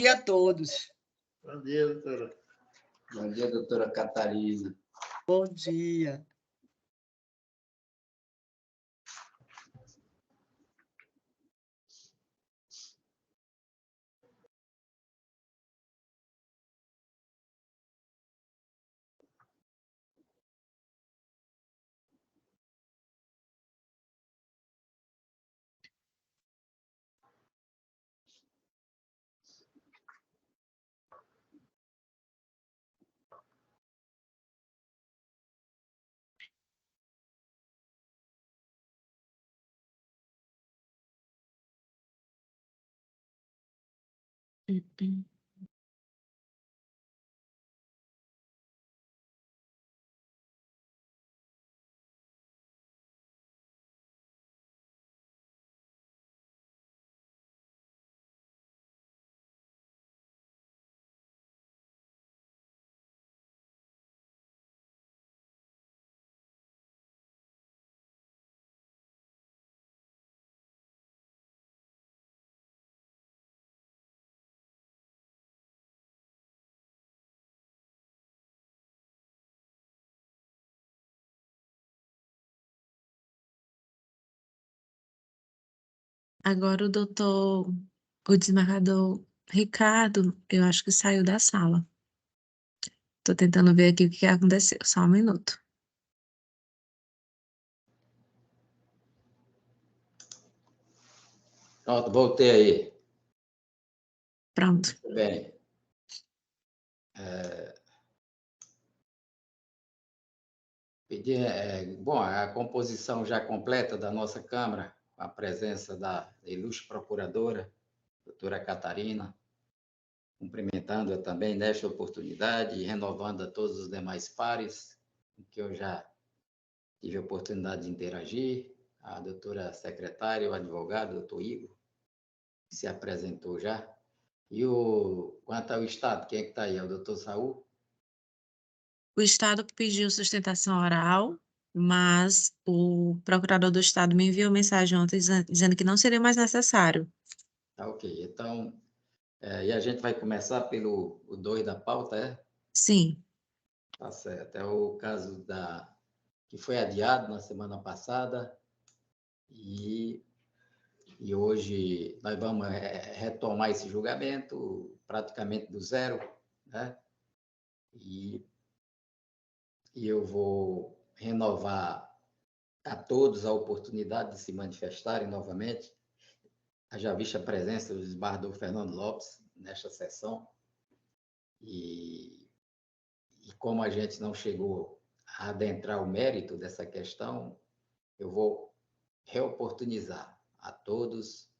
dia a todos. Bom dia, doutora. Bom dia, doutora Catarina. Bom dia. Agora o desembargador Ricardo, eu acho que saiu da sala. Tô tentando ver aqui o que aconteceu. Só um minuto. Pronto, voltei aí. Pronto. Bem, bom, a composição já completa da nossa Câmara, com a presença da ilustre procuradora, doutora Catarina, cumprimentando-a também nesta oportunidade e renovando a todos os demais pares, com que eu já tive a oportunidade de interagir, a doutora secretária, o advogado, doutor Igor, que se apresentou já. E quanto ao Estado, quem é que está aí? É o doutor Saul? O Estado pediu sustentação oral, mas o procurador do Estado me enviou mensagem ontem dizendo que não seria mais necessário. Tá, ok. Então, e a gente vai começar pelo 2 da pauta, é? Sim. Tá certo. É o caso que foi adiado na semana passada e hoje nós vamos retomar esse julgamento praticamente do zero, né? E eu vou renovar a todos a oportunidade de se manifestarem novamente. Já vista a presença do desembargador Fernando Lopes nesta sessão e como a gente não chegou a adentrar o mérito dessa questão, eu vou reoportunizar a todos,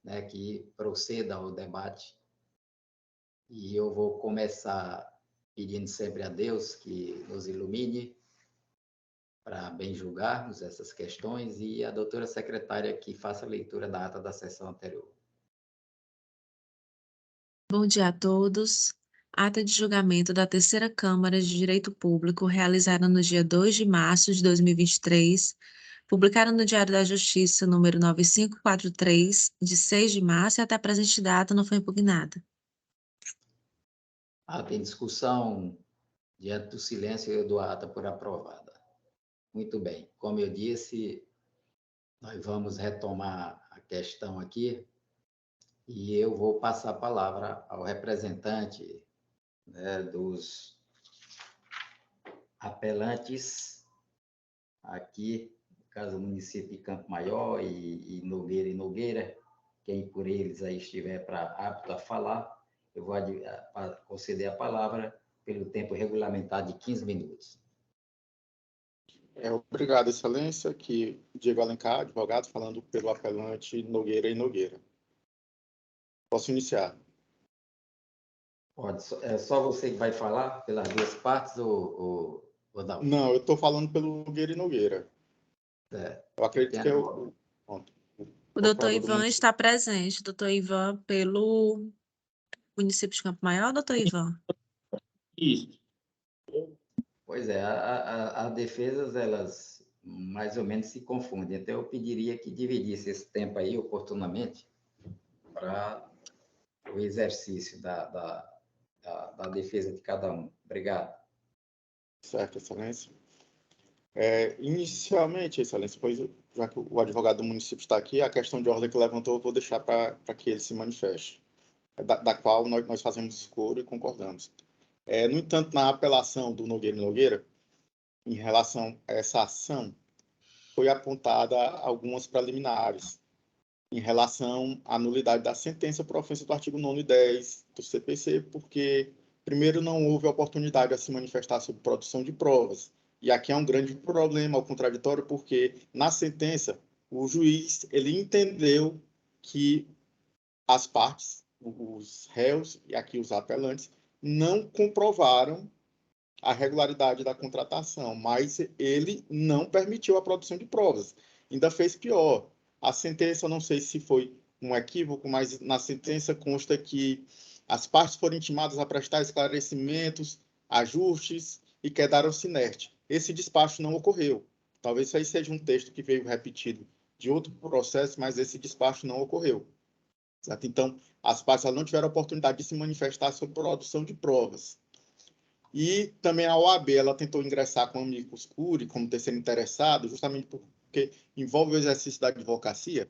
né, que procedam ao debate. E eu vou começar pedindo sempre a Deus que nos ilumine para bem julgarmos essas questões e a doutora secretária que faça a leitura da ata da sessão anterior. Bom dia a todos. Ata de julgamento da Terceira Câmara de Direito Público, realizada no dia 2 de março de 2023, publicada no Diário da Justiça, número 9543, de 6 de março, e até a presente data não foi impugnada. Ata em discussão, diante do silêncio, eu dou a ata por aprovada. Muito bem. Como eu disse, nós vamos retomar a questão aqui e eu vou passar a palavra ao representante, né, dos apelantes aqui, no caso do município de Campo Maior e Nogueira, quem por eles aí estiver apto a falar, eu vou conceder a palavra pelo tempo regulamentar de 15 minutos. Obrigado, Excelência. Aqui, Diego Alencar, advogado, falando pelo apelante Nogueira e Nogueira. Posso iniciar? Pode. É só você que vai falar pelas duas partes ou não? Não, eu estou falando pelo Nogueira e Nogueira. Eu acredito que O doutor Ivan está presente. Doutor Ivan, pelo município de Campo Maior, doutor Ivan? Isso. Pois é, as defesas, elas mais ou menos se confundem. Então, eu pediria que dividisse esse tempo aí, oportunamente, para o exercício da defesa de cada um. Obrigado. Certo, Excelência. Inicialmente, Excelência, pois, já que o advogado do município está aqui, a questão de ordem que levantou, eu vou deixar para que ele se manifeste, da qual nós fazemos escolha e concordamos. No entanto, na apelação do Nogueira e Nogueira, em relação a essa ação, foi apontada algumas preliminares em relação à nulidade da sentença por ofensa do artigo 9º e 10 do CPC, porque, primeiro, não houve oportunidade de se manifestar sobre produção de provas. E aqui é um grande problema, o contraditório, porque, na sentença, o juiz ele entendeu que as partes, os réus e aqui os apelantes, não comprovaram a regularidade da contratação, mas ele não permitiu a produção de provas. Ainda fez pior. A sentença, eu não sei se foi um equívoco, mas na sentença consta que as partes foram intimadas a prestar esclarecimentos, ajustes e quedaram-se inertes. Esse despacho não ocorreu. Talvez isso aí seja um texto que veio repetido de outro processo, mas esse despacho não ocorreu. Certo? Então, as partes não tiveram a oportunidade de se manifestar sobre produção de provas. E também a OAB, ela tentou ingressar com amicus curiae, como terceiro interessado, justamente porque envolve o exercício da advocacia,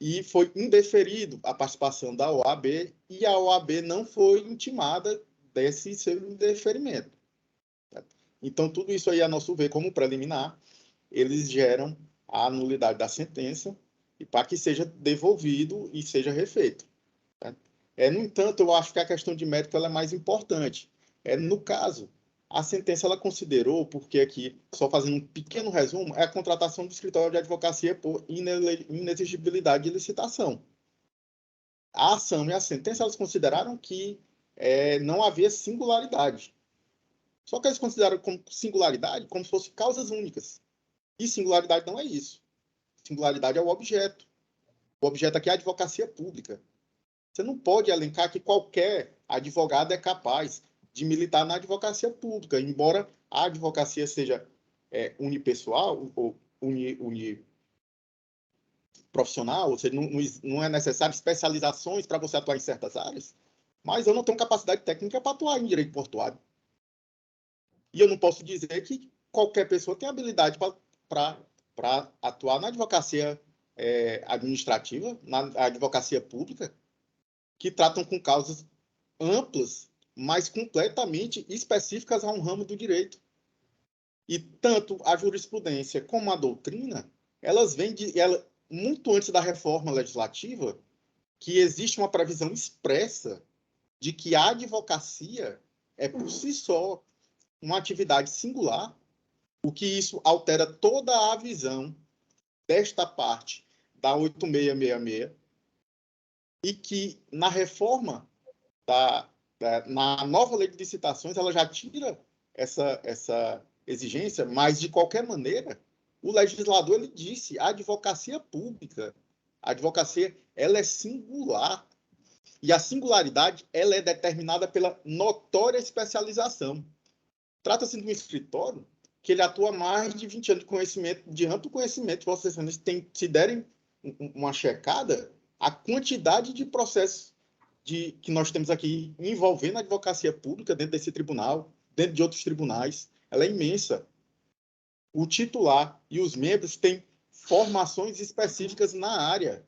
e foi indeferido a participação da OAB, e a OAB não foi intimada desse seu indeferimento. Então, tudo isso aí, a nosso ver, como preliminar, eles geram a nulidade da sentença e para que seja devolvido e seja refeito. No entanto, eu acho que a questão de mérito ela é mais importante. No caso, a sentença ela considerou, porque aqui, só fazendo um pequeno resumo, é a contratação do escritório de advocacia por inexigibilidade de licitação. A ação e a sentença elas consideraram que não havia singularidade. Só que eles consideraram como singularidade como se fossem causas únicas. E singularidade não é isso. Singularidade é o objeto. O objeto aqui é a advocacia pública. Você não pode elencar que qualquer advogado é capaz de militar na advocacia pública, embora a advocacia seja unipessoal ou uniprofissional, ou seja, não é necessário especializações para você atuar em certas áreas, mas eu não tenho capacidade técnica para atuar em direito portuário. E eu não posso dizer que qualquer pessoa tem habilidade para atuar na advocacia administrativa, na advocacia pública, que tratam com causas amplas, mas completamente específicas a um ramo do direito. E tanto a jurisprudência como a doutrina, elas vêm muito antes da reforma legislativa, que existe uma previsão expressa de que a advocacia é, por si só, uma atividade singular, o que isso altera toda a visão desta parte da 8666, e que na reforma, na nova lei de licitações, ela já tira essa exigência, mas, de qualquer maneira, o legislador ele disse, a advocacia pública, a advocacia ela é singular, e a singularidade ela é determinada pela notória especialização. Trata-se de um escritório que ele atua há mais de 20 anos de conhecimento, de amplo conhecimento. Vocês se derem uma checada, a quantidade de processos que nós temos aqui envolvendo a advocacia pública dentro desse tribunal, dentro de outros tribunais, ela é imensa. O titular e os membros têm formações específicas na área.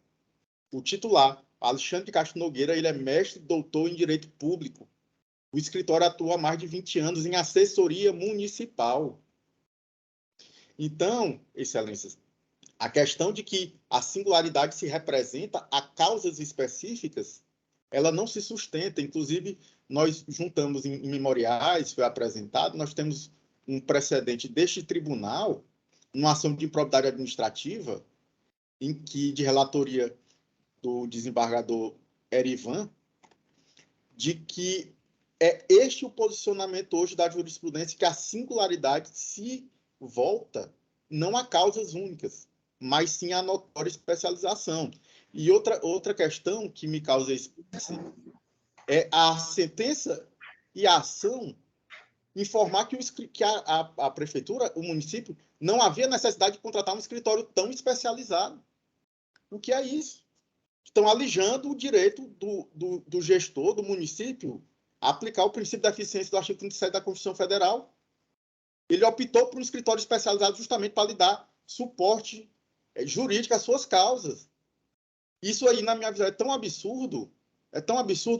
O titular, Alexandre de Castro Nogueira, ele é mestre, doutor em Direito Público. O escritório atua há mais de 20 anos em assessoria municipal. Então, excelências, a questão de que a singularidade se representa a causas específicas, ela não se sustenta. Inclusive, nós juntamos em memoriais, foi apresentado, nós temos um precedente deste tribunal, numa ação de improbidade administrativa, em que, de relatoria do desembargador Erivan, de que é este o posicionamento hoje da jurisprudência, que a singularidade se volta não a causas únicas, mas sim a notória especialização. E outra questão que me causa espécie é a sentença e a ação informar que a prefeitura, o município, não havia necessidade de contratar um escritório tão especializado. O que é isso? estão alijando o direito do gestor, do município, a aplicar o princípio da eficiência do artigo 37 da Constituição Federal. Ele optou por um escritório especializado justamente para lhe dar suporte jurídico às suas causas. Isso aí, na minha visão, é tão absurdo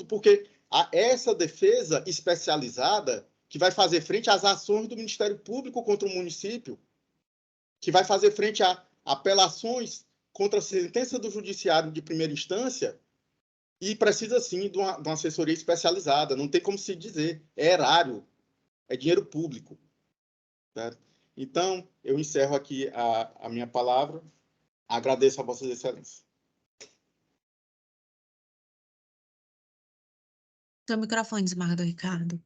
porque essa defesa especializada que vai fazer frente às ações do Ministério Público contra o município, que vai fazer frente a apelações contra a sentença do judiciário de primeira instância, e precisa, sim, de uma assessoria especializada. Não tem como se dizer. É erário. É dinheiro público. Certo? Então, eu encerro aqui a minha palavra. Agradeço a Vossas Excelências. Seu microfone, desembargador Ricardo.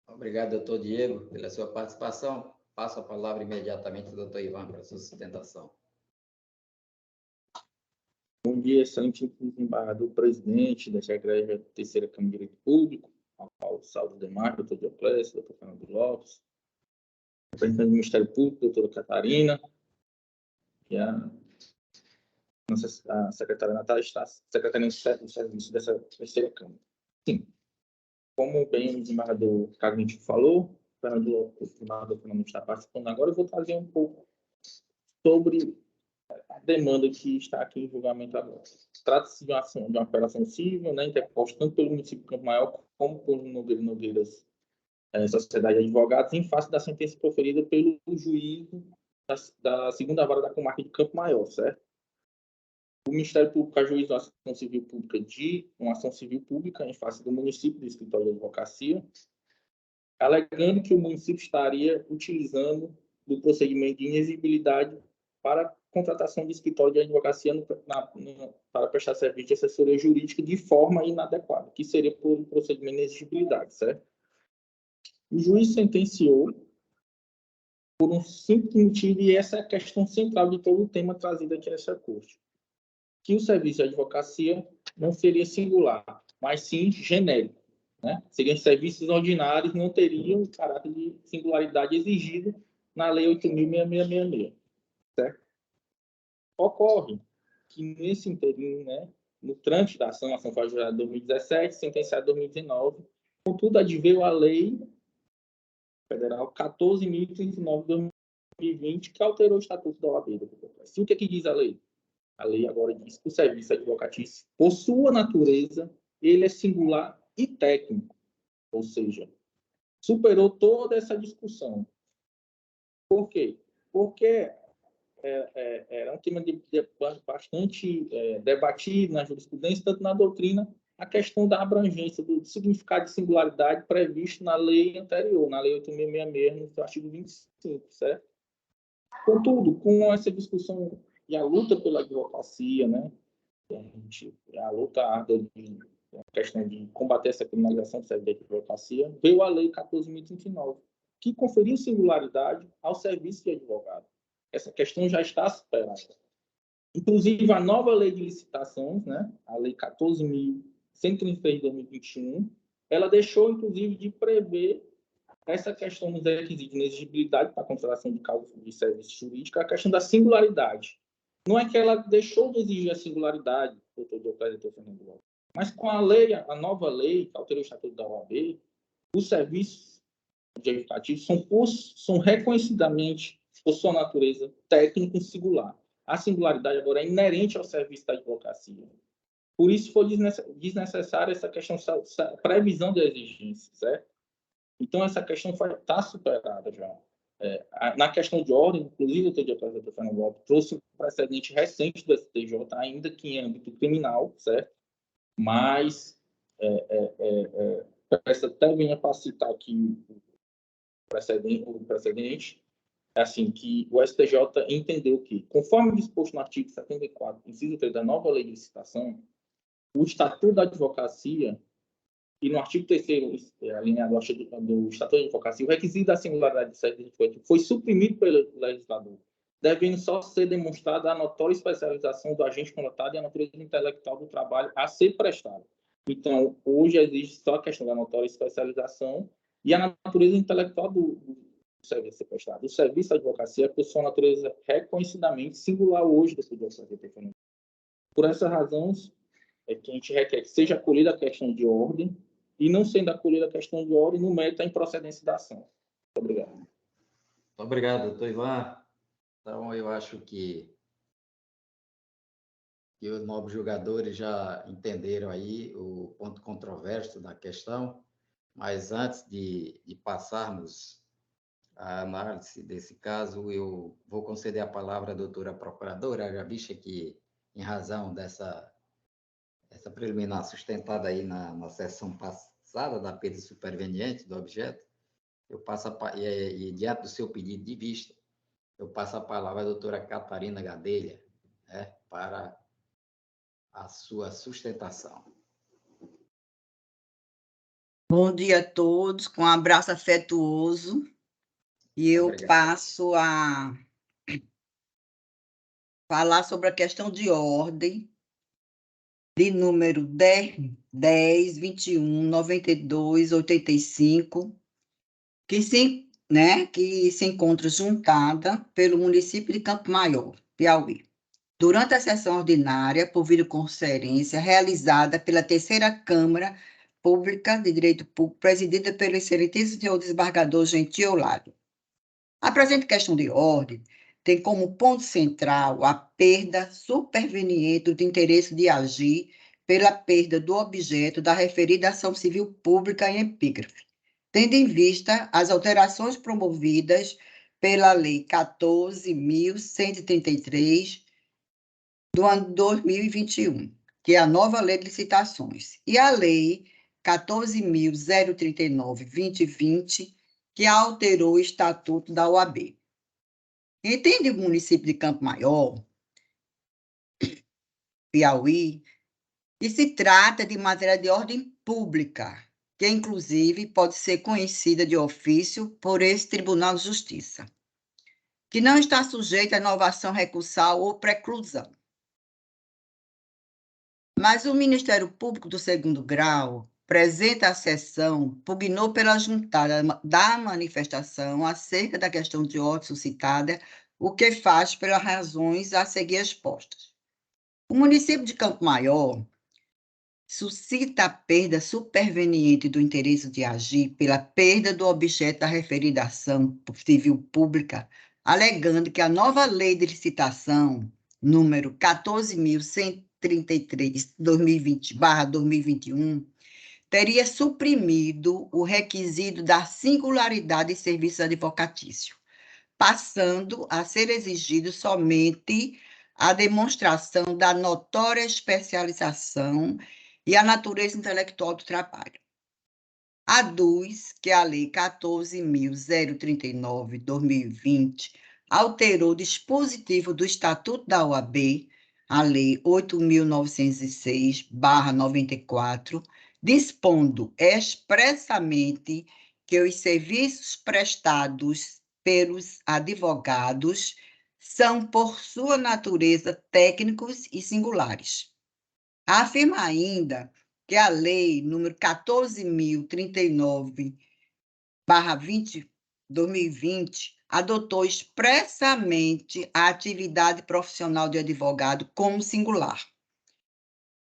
Obrigado, doutor Diego, pela sua participação. Passo a palavra imediatamente ao doutor Ivan para a sua sustentação. Bom dia, excelente desembargador presidente da Secretaria da Terceira Câmara de Direito Público, ao salve demais, doutor Dioclésio, doutor Fernando Lopes, representante do Ministério Público, doutora Catarina, e a secretária Natália está secretária do serviço dessa Terceira Câmara. Sim, como bem o desembargador Cagnitti falou, o Fernando Lopes, o desembargador Fernando está participando agora, eu vou trazer um pouco sobre a demanda que está aqui em julgamento agora. Trata-se de uma operação civil, né, interposta tanto pelo município de Campo Maior como por Nogueiras Sociedade de Advogados, em face da sentença proferida pelo juízo da segunda vara da comarca de Campo Maior, certo? O Ministério Público ajuiza uma ação civil pública em face do município do escritório de advocacia, alegando que o município estaria utilizando do procedimento de inexigibilidade para contratação de escritório de advocacia para prestar serviço de assessoria jurídica de forma inadequada, que seria por procedimento de inexigibilidade, certo? O juiz sentenciou por um simples motivo, e essa é a questão central de todo o tema trazido aqui nessa corte, que o serviço de advocacia não seria singular, mas sim genérico, né? Seriam serviços ordinários, não teriam o caráter de singularidade exigido na Lei 8.666, certo? Ocorre que nesse interim, né, no trâmite da ação foi ajuizada em 2017, sentenciada em 2019, contudo, adveio a Lei Federal 14.039 de 2020, que alterou o Estatuto da OAB. O que é que diz a lei? A lei agora diz que o serviço advocatício, por sua natureza, ele é singular e técnico, ou seja, superou toda essa discussão. Por quê? Porque era um tema bastante debatido na jurisprudência, tanto na doutrina, a questão da abrangência do significado de singularidade previsto na lei anterior, na Lei 8.666, no artigo 25, certo? Contudo, com essa discussão e a luta pela advocacia, né, a luta árdua a questão de combater essa criminalização do serviço de advocacia, veio a Lei 14.039, que conferiu singularidade ao serviço de advogado. Essa questão já está superada. Inclusive, a nova lei de licitações, né, a Lei 14.133 de 2021, ela deixou, inclusive, de prever essa questão dos requisitos de inexigibilidade para a contratação de causa de serviço jurídico, a questão da singularidade. Não é que ela deixou de exigir a singularidade, doutor Dioclésio e doutor Fernando Lopes, mas com a nova lei, que alterou o Estatuto da OAB, os serviços advocatícios são reconhecidamente, por sua natureza, técnico e singular. A singularidade agora é inerente ao serviço da advocacia. Por isso foi desnecessária essa questão, essa previsão da exigência, certo? Então, essa questão está superada já. Na questão de ordem, inclusive, o doutor Fernando Lopes trouxe um precedente recente do STJ, ainda que em âmbito criminal, certo? Mas, até venha para citar aqui o precedente, assim, que o STJ entendeu que, conforme disposto no artigo 74, inciso 3 da nova lei de licitação, o Estatuto da Advocacia, e no artigo 3º, alinhado do Estatuto da Advocacia, o requisito da singularidade do serviço advogativo foi suprimido pelo legislador, devendo só ser demonstrada a notória especialização do agente contratado e a natureza intelectual do trabalho a ser prestado. Então, hoje existe só a questão da notória especialização e a natureza intelectual do serviço ser prestado. O serviço de advocacia, por sua natureza, reconhecidamente singular hoje do serviço de advocacia. Por essas razões, é que a gente requer que seja acolhida a questão de ordem e, não sendo acolhida a questão de ordem, no mérito da improcedência da ação. Muito obrigado. Muito obrigado, doutor Ivan. Então, eu acho que os nobres julgadores já entenderam aí o ponto controverso da questão, mas antes de passarmos à análise desse caso, eu vou conceder a palavra à doutora procuradora, já vista que, em razão dessa preliminar sustentada aí na sessão passada da perda superveniente do objeto, eu passo e diante do seu pedido de vista, eu passo a palavra à doutora Catarina Gadelha, né, para a sua sustentação. Bom dia a todos, com um abraço afetuoso. E eu passo a falar sobre a questão de ordem de número 10, 21, 92, 85, que se encontra juntada pelo município de Campo Maior, Piauí. Durante a sessão ordinária, por videoconferência, realizada pela terceira Câmara Pública de Direito Público, presidida pelo excelentíssimo senhor desembargador Gentil Lário. A presente questão de ordem tem como ponto central a perda superveniente do interesse de agir pela perda do objeto da referida ação civil pública em epígrafe, tendo em vista as alterações promovidas pela Lei 14.133 do ano 2021, que é a nova Lei de Licitações, e a Lei 14.039/2020, que alterou o Estatuto da OAB. Entende o município de Campo Maior, Piauí, que se trata de matéria de ordem pública, que inclusive pode ser conhecida de ofício por esse Tribunal de Justiça, que não está sujeita a inovação recursal ou preclusão. Mas o Ministério Público do Segundo Grau, presente à sessão, pugnou pela juntada da manifestação acerca da questão de ordem suscitada, o que faz pelas razões a seguir expostas. O município de Campo Maior suscita a perda superveniente do interesse de agir pela perda do objeto da referida ação civil pública, alegando que a nova lei de licitação, número 14.133/2021, teria suprimido o requisito da singularidade de serviço advocatício, passando a ser exigido somente a demonstração da notória especialização e a natureza intelectual do trabalho. Aduz que a Lei 14.039/2020 alterou o dispositivo do Estatuto da OAB, a Lei 8.906/94, dispondo expressamente que os serviços prestados pelos advogados são, por sua natureza, técnicos e singulares. Afirma ainda que a Lei número 14.039/2020 adotou expressamente a atividade profissional de advogado como singular,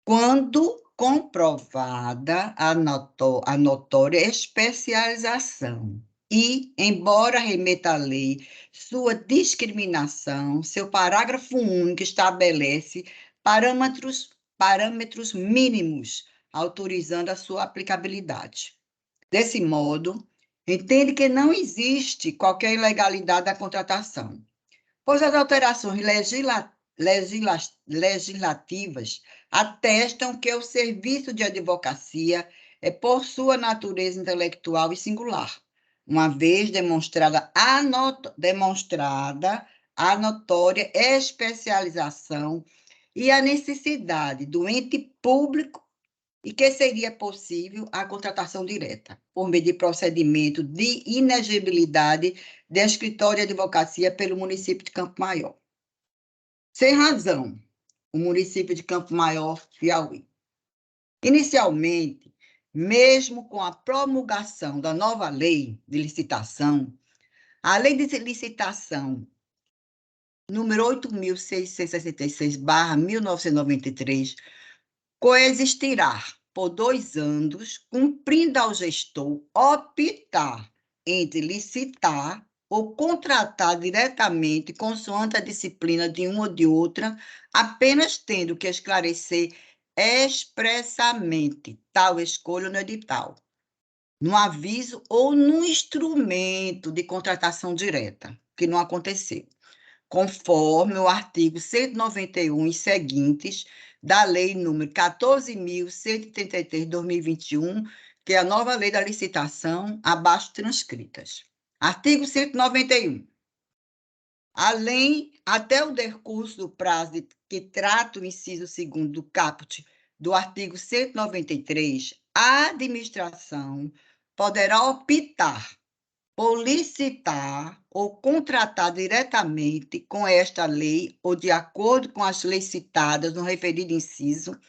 quando comprovada a notória especialização e, embora remeta à lei sua discriminação, seu parágrafo único estabelece parâmetros mínimos, autorizando a sua aplicabilidade. Desse modo, entende que não existe qualquer ilegalidade da contratação, pois as alterações legislativas atestam que o serviço de advocacia é, por sua natureza intelectual e singular, uma vez demonstrada a notória especialização e a necessidade do ente público e que seria possível a contratação direta, por meio de procedimento de inexigibilidade de escritório de advocacia pelo município de Campo Maior. Sem razão, o município de Campo Maior, Piauí. Inicialmente, mesmo com a promulgação da nova lei de licitação, A lei de licitação número 8.666/1993 coexistirá por 2 anos, cumprindo ao gestor optar entre licitar ou contratar diretamente, consoante a disciplina de uma ou de outra, apenas tendo que esclarecer expressamente tal escolha no edital, no aviso ou no instrumento de contratação direta, que não aconteceu, conforme o artigo 191 e seguintes da Lei número 14.133 de 2021, que é a nova lei da licitação, abaixo transcritas. Artigo 191. Além, até o decurso do prazo que trata o inciso 2º do caput do artigo 193, a administração poderá optar por licitar ou contratar diretamente com esta lei ou de acordo com as leis citadas no referido inciso,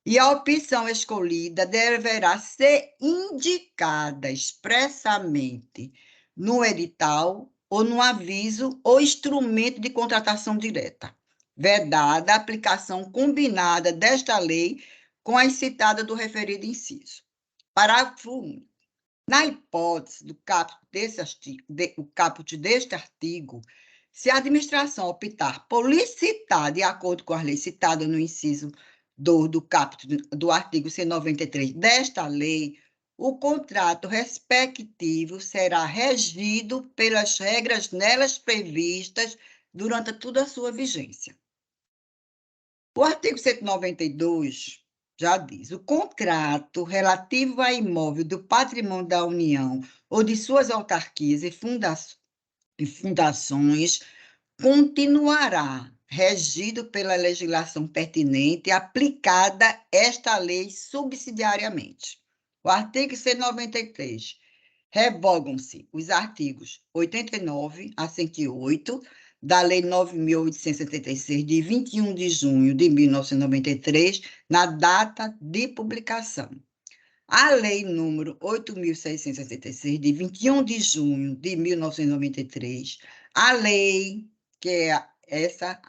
e a opção escolhida deverá ser indicada expressamente no edital ou no aviso ou instrumento de contratação direta, vedada a aplicação combinada desta lei com a citada do referido inciso. Parágrafo único. Na hipótese do caput deste artigo, se a administração optar por licitar de acordo com as leis citadas no inciso 2 do caput do artigo 193 desta lei, o contrato respectivo será regido pelas regras nelas previstas durante toda a sua vigência. O artigo 192 já diz: o contrato relativo a imóvel do patrimônio da União ou de suas autarquias e fundações continuará regido pela legislação pertinente e aplicada esta lei subsidiariamente. O artigo 193. Revogam-se os artigos 89 a 108 da Lei 9.876, de 21 de junho de 1993, na data de publicação. A Lei número 8.666, de 21 de junho de 1993, a lei, que é essa,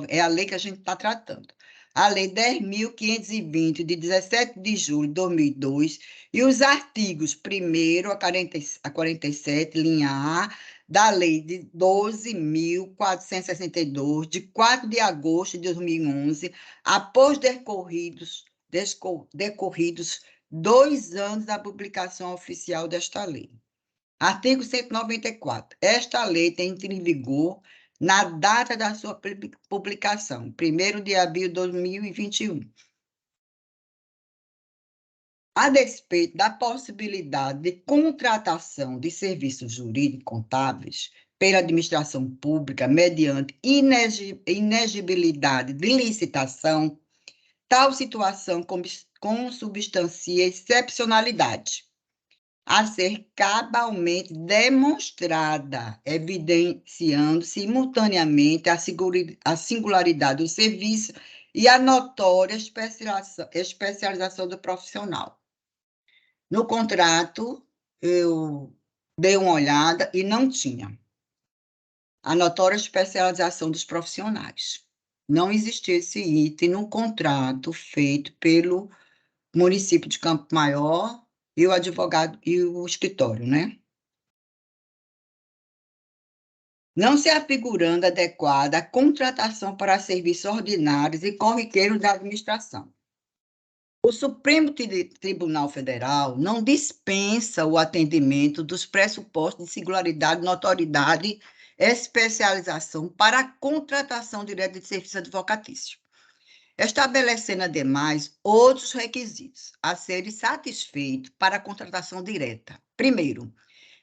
é a lei que a gente está tratando, a Lei 10.520, de 17 de julho de 2002, e os artigos 1º a 47, linha A, da Lei de 12.462, de 4 de agosto de 2011, após decorridos 2 anos da publicação oficial desta lei. Artigo 194. Esta lei tem em vigor na data da sua publicação, 1º de abril de 2021. A despeito da possibilidade de contratação de serviços jurídicos contábeis pela administração pública mediante inexigibilidade de licitação, tal situação consubstancia excepcionalidade a ser cabalmente demonstrada, evidenciando simultaneamente a singularidade do serviço e a notória especialização do profissional. No contrato, eu dei uma olhada e não tinha a notória especialização dos profissionais. Não existia esse item no contrato feito pelo município de Campo Maior e o advogado e o escritório, né? Não se afigurando adequada a contratação para serviços ordinários e corriqueiros da administração. O Supremo Tribunal Federal não dispensa o atendimento dos pressupostos de singularidade, notoriedade, especialização para a contratação direta de serviço advocatício, estabelecendo, ademais, outros requisitos a serem satisfeitos para a contratação direta. Primeiro,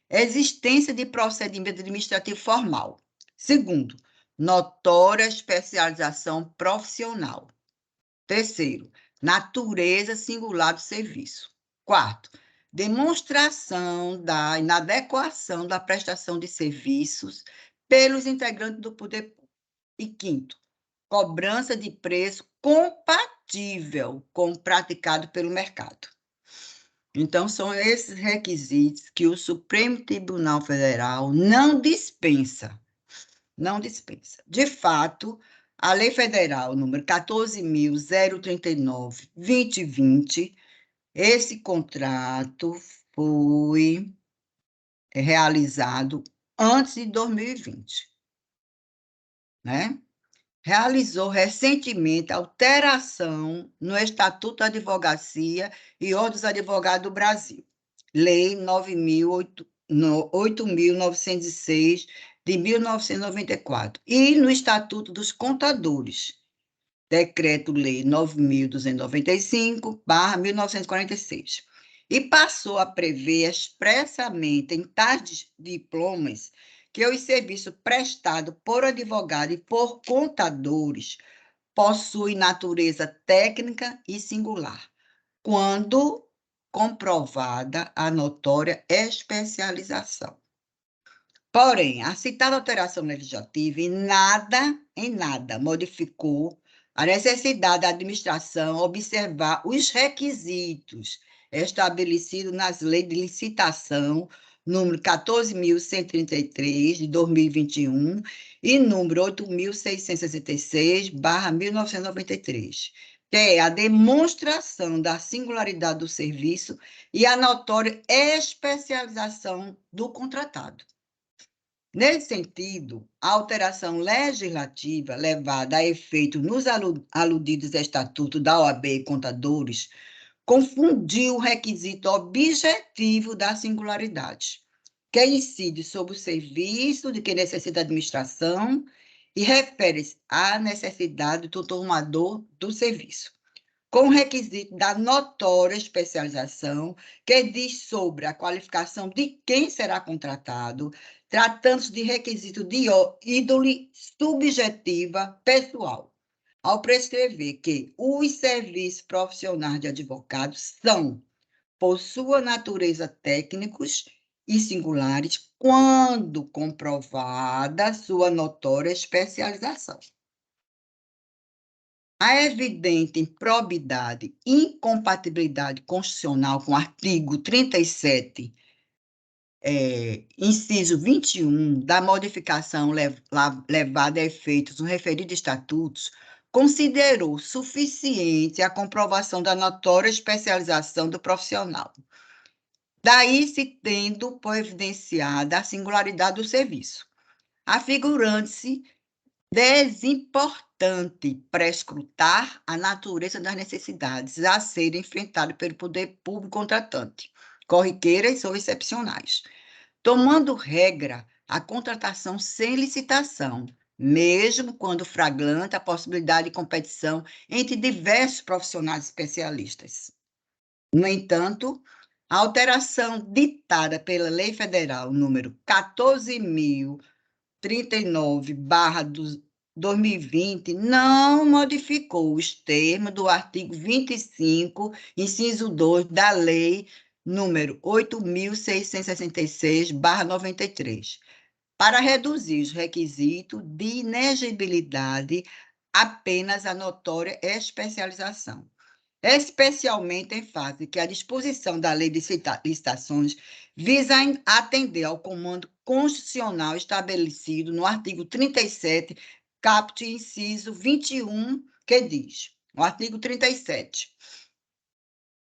existência de procedimento administrativo formal. Segundo, notória especialização profissional. Terceiro, natureza singular do serviço. Quarto, demonstração da inadequação da prestação de serviços pelos integrantes do poder público. E quinto, cobrança de preço compatível com o praticado pelo mercado. Então, são esses requisitos que o Supremo Tribunal Federal não dispensa. Não dispensa. De fato, a Lei Federal número 14.039/2020, esse contrato foi realizado antes de 2020, né? Realizou recentemente alteração no Estatuto da Advocacia e Ordem dos Advogados do Brasil, Lei 8.906 de 1994, e no Estatuto dos Contadores, Decreto-Lei 9.295/1946, e passou a prever expressamente em tais diplomas que os serviços prestados por advogado e por contadores possuem natureza técnica e singular, quando comprovada a notória especialização. Porém, a citada alteração legislativa em nada modificou a necessidade da administração observar os requisitos estabelecidos nas leis de licitação número 14.133, de 2021, e número 8.666/1993, que é a demonstração da singularidade do serviço e a notória especialização do contratado. Nesse sentido, a alteração legislativa levada a efeito nos aludidos estatutos da OAB e contadores confundiu o requisito objetivo da singularidade, que incide sobre o serviço de que necessita a administração e refere-se à necessidade do tomador do serviço, com o requisito da notória especialização, que diz sobre a qualificação de quem será contratado, tratando-se de requisito de índole subjetiva pessoal, ao prescrever que os serviços profissionais de advogados são, por sua natureza, técnicos e singulares, quando comprovada sua notória especialização. A evidente improbidade e incompatibilidade constitucional com o artigo 37, inciso 21, da modificação levada a efeitos no referido estatutos, considerou suficiente a comprovação da notória especialização do profissional. Daí se tendo por evidenciada a singularidade do serviço, afigurando-se desimportante prescrutar a natureza das necessidades a serem enfrentadas pelo poder público contratante, corriqueiras ou excepcionais, tomando regra a contratação sem licitação, mesmo quando flagrante a possibilidade de competição entre diversos profissionais especialistas. No entanto, a alteração ditada pela Lei Federal número 14.039/2020 não modificou os termos do artigo 25, inciso 2, da Lei número 8.666/93, para reduzir os requisitos de inexigibilidade apenas à notória especialização, especialmente em face que a disposição da Lei de Licitações visa atender ao comando constitucional estabelecido no artigo 37, caput inciso 21, que diz, no artigo 37,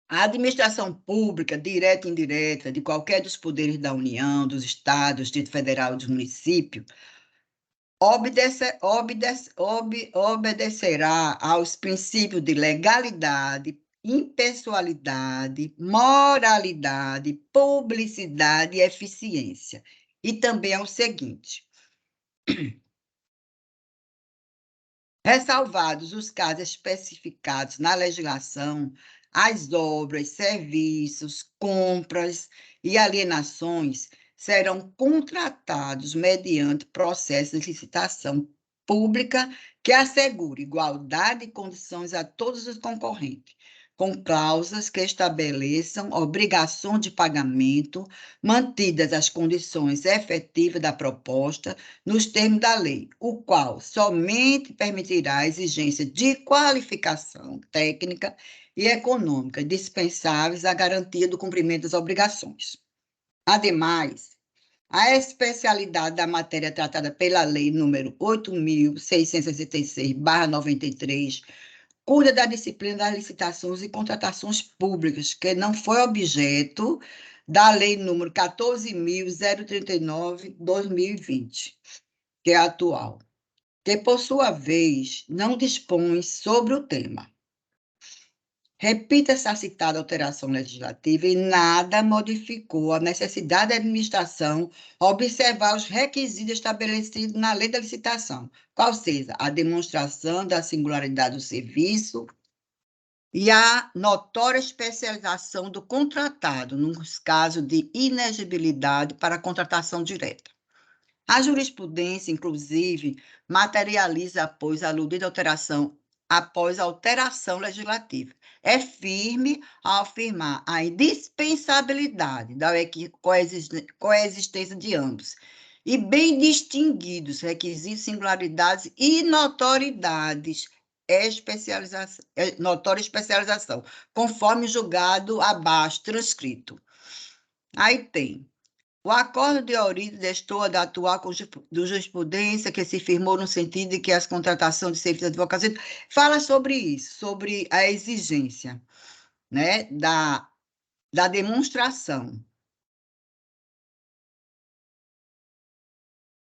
a administração pública, direta e indireta, de qualquer dos poderes da União, dos Estados, do Distrito Federal e dos municípios, obedecerá aos princípios de legalidade, impessoalidade, moralidade, publicidade e eficiência. E também ao seguinte: ressalvados os casos especificados na legislação, as obras, serviços, compras e alienações serão contratados mediante processo de licitação pública que assegure igualdade de condições a todos os concorrentes, com cláusulas que estabeleçam obrigação de pagamento, mantidas as condições efetivas da proposta nos termos da lei, o qual somente permitirá a exigência de qualificação técnica e econômica dispensáveis à garantia do cumprimento das obrigações. Ademais, a especialidade da matéria tratada pela Lei nº 8.666/93 cuida da disciplina das licitações e contratações públicas, que não foi objeto da Lei nº 14.039/2020, que é a atual, que, por sua vez, não dispõe sobre o tema. Repita-se a citada alteração legislativa e nada modificou a necessidade da administração observar os requisitos estabelecidos na lei da licitação, qual seja a demonstração da singularidade do serviço e a notória especialização do contratado, nos casos de inexigibilidade para a contratação direta. A jurisprudência, inclusive, materializa após a aludida alteração legislativa. É firme ao afirmar a indispensabilidade da coexistência de ambos, e bem distinguidos requisitos, singularidades e notoriedades, notória especialização, conforme julgado abaixo, transcrito. Aí tem o acordo de origem destoa da atual jurisprudência que se firmou no sentido de que as contratações de serviços de advocacia fala sobre isso, sobre a exigência, né, da demonstração.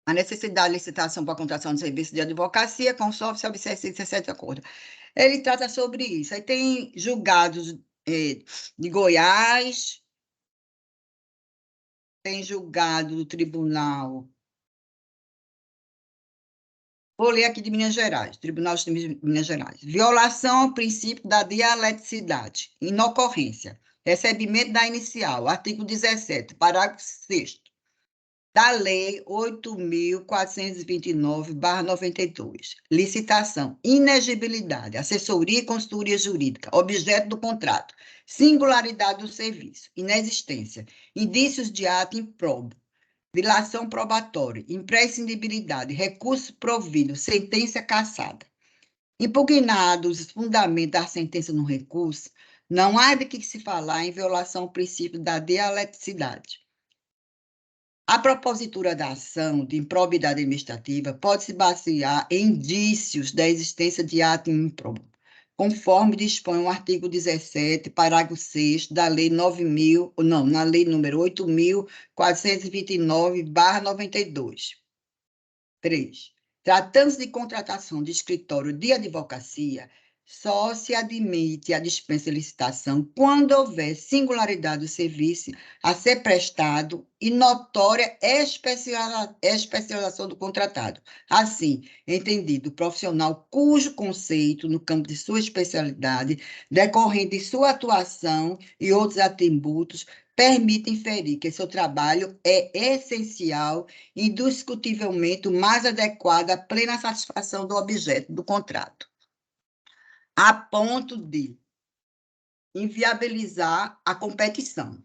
A necessidade de licitação para a contratação de serviços de advocacia, conforme se observa 67 acordo. Ele trata sobre isso. Aí tem julgados de Goiás, tem julgado do tribunal. Vou ler aqui de Minas Gerais, Tribunal de Minas Gerais. Violação ao princípio da dialeticidade, inocorrência, recebimento da inicial, artigo 17, parágrafo 6º, da Lei 8.429/92. Licitação, inexigibilidade, assessoria e consultoria jurídica, objeto do contrato, singularidade do serviço, inexistência, indícios de ato improbo, dilação probatória, imprescindibilidade, recurso provido, sentença cassada. Impugnados os fundamentos da sentença no recurso, não há de que se falar em violação ao princípio da dialeticidade. A propositura da ação de improbidade administrativa pode se basear em indícios da existência de ato improbo, conforme dispõe o artigo 17, parágrafo 6º da Lei na Lei número 8.429/92. 3. Tratando-se de contratação de escritório de advocacia, só se admite a dispensa de licitação quando houver singularidade do serviço a ser prestado e notória especialização do contratado. Assim, entendido profissional cujo conceito, no campo de sua especialidade, decorrente de sua atuação e outros atributos, permite inferir que seu trabalho é essencial e indiscutivelmente o mais adequado à plena satisfação do objeto do contrato, a ponto de inviabilizar a competição.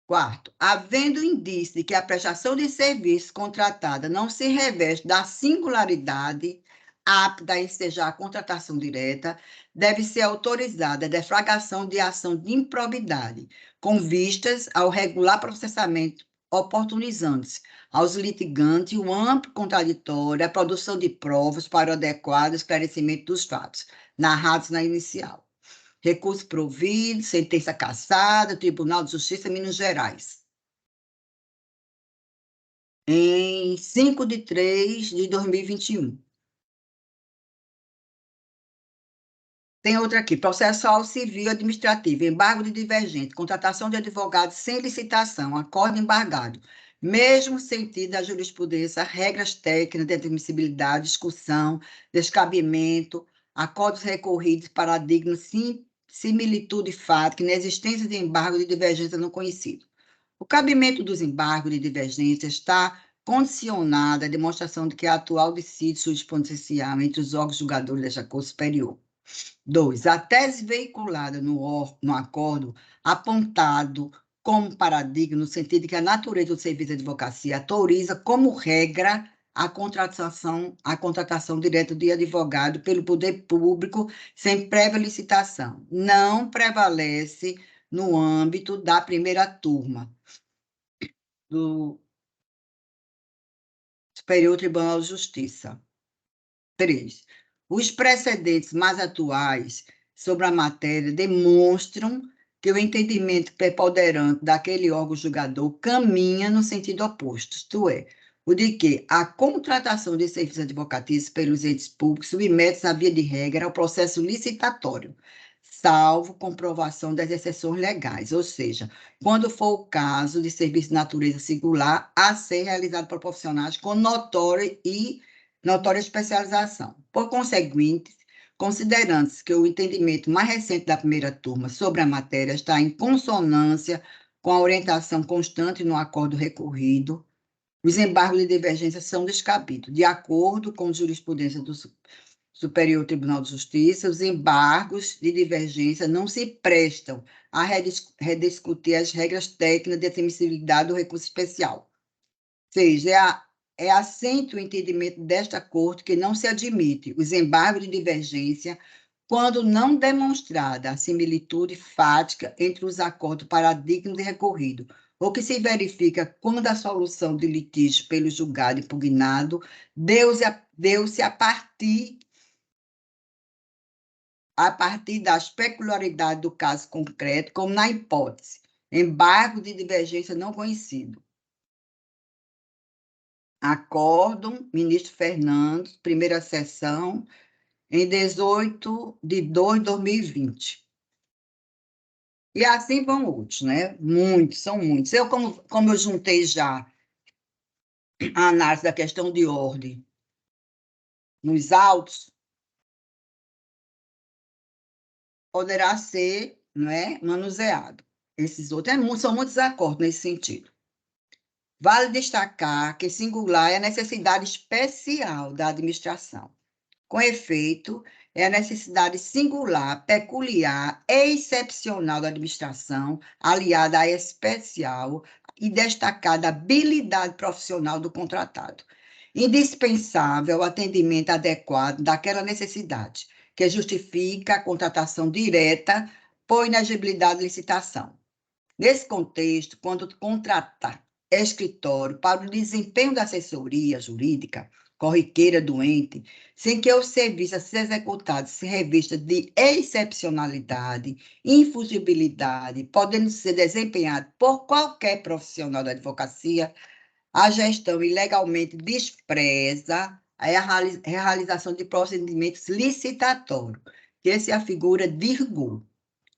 4. Havendo indício de que a prestação de serviço contratada não se reveste da singularidade apta a ensejar a contratação direta, deve ser autorizada a deflagração de ação de improbidade, com vistas ao regular processamento, oportunizando-se aos litigantes o amplo contraditório, a produção de provas para o adequado esclarecimento dos fatos, narrados na inicial. Recurso provido, sentença cassada, Tribunal de Justiça, Minas Gerais. Em 5/3/2021. Tem outra aqui, processual civil administrativo, embargo de divergente, contratação de advogados sem licitação, acordo embargado. Mesmo sentido da jurisprudência, regras técnicas de admissibilidade, discussão, descabimento, acordos recorridos, paradigmas, similitude fática, inexistência de embargo de divergência não conhecido. O cabimento dos embargos de divergência está condicionado à demonstração de que a atual dissídio jurisprudencial entre os órgãos julgadores desta Corte Superior 2. A tese veiculada no acordo apontado como paradigma, no sentido de que a natureza do serviço de advocacia autoriza, como regra, a contratação direta de advogado pelo poder público sem prévia licitação. Não prevalece no âmbito da primeira turma do Superior Tribunal de Justiça. 3. Os precedentes mais atuais sobre a matéria demonstram que o entendimento preponderante daquele órgão julgador caminha no sentido oposto, isto é, o de que a contratação de serviços advocatícios pelos entes públicos submete-se, na via de regra, ao processo licitatório, salvo comprovação das exceções legais, ou seja, quando for o caso de serviço de natureza singular a ser realizado por profissionais com notória especialização. Por conseguinte, considerando-se que o entendimento mais recente da primeira turma sobre a matéria está em consonância com a orientação constante no acordo recorrido, os embargos de divergência são descabidos. De acordo com a jurisprudência do Superior Tribunal de Justiça, os embargos de divergência não se prestam a rediscutir as regras técnicas de admissibilidade do recurso especial. Ou seja, é assente o entendimento desta Corte que não se admite os embargos de divergência quando não demonstrada a similitude fática entre os acordos paradigmas e recorrido, ou que se verifica quando a solução de litígio pelo julgado impugnado deu-se a partir das peculiaridades do caso concreto, como na hipótese, embargo de divergência não conhecido. Acórdão, ministro Fernandes, primeira sessão, em 18 de 2 de 2020. E assim vão outros, né? Muitos, são muitos. Como eu juntei já a análise da questão de ordem nos autos, poderá ser, não é, manuseado. Esses outros são muitos acordos nesse sentido. Vale destacar que singular é a necessidade especial da administração. Com efeito, é a necessidade singular, peculiar e excepcional da administração, aliada à especial e destacada habilidade profissional do contratado. Indispensável o atendimento adequado daquela necessidade, que justifica a contratação direta por inexigibilidade de licitação. Nesse contexto, quando contrata escritório para o desempenho da assessoria jurídica corriqueira do ente, sem que o serviço a ser executado se revista de excepcionalidade, infugibilidade, podendo ser desempenhado por qualquer profissional da advocacia, a gestão ilegalmente despreza a realização de procedimentos licitatórios, que se afigura de rigor.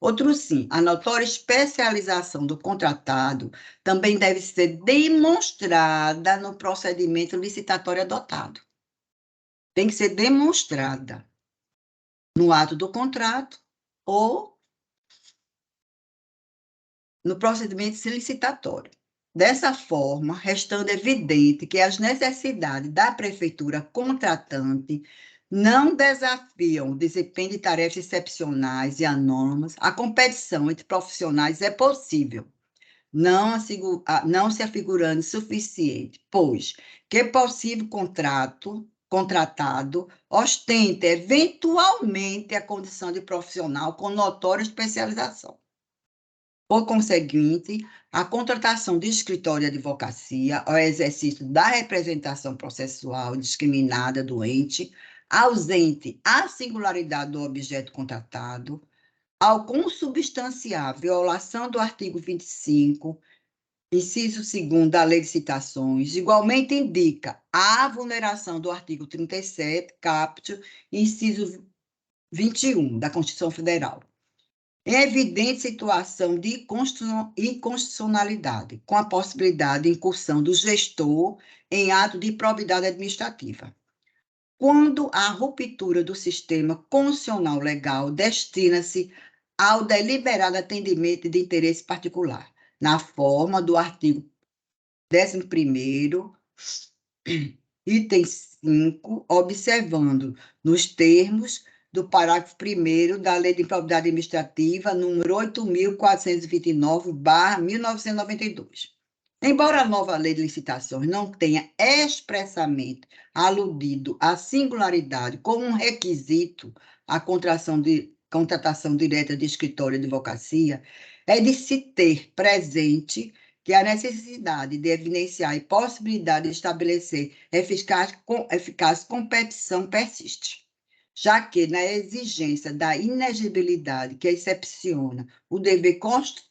Outro sim, a notória especialização do contratado também deve ser demonstrada no procedimento licitatório adotado. Tem que ser demonstrada no ato do contrato ou no procedimento licitatório. Dessa forma, restando evidente que as necessidades da prefeitura contratante não desafiam o desempenho de tarefas excepcionais e anônimas, a competição entre profissionais é possível, não se afigurando suficiente, pois que possível contratado ostenta eventualmente a condição de profissional com notória especialização. Por conseguinte, a contratação de escritório de advocacia ao exercício da representação processual discriminada do ente, ausente a singularidade do objeto contratado, ao consubstanciar violação do artigo 25, inciso 2º da Lei de Citações, igualmente indica a vulneração do artigo 37, caput, inciso 21 da Constituição Federal. Em evidente situação de inconstitucionalidade, com a possibilidade de incursão do gestor em ato de improbidade administrativa. Quando a ruptura do sistema constitucional legal destina-se ao deliberado atendimento de interesse particular, na forma do artigo 11º, item 5, observando nos termos do parágrafo 1º da Lei de Improbidade Administrativa, número 8.429/1992. Embora a nova Lei de Licitações não tenha expressamente aludido à singularidade como um requisito à contratação direta de escritório de advocacia, é de se ter presente que a necessidade de evidenciar a possibilidade de estabelecer eficaz competição persiste, já que na exigência da inexigibilidade que excepciona o dever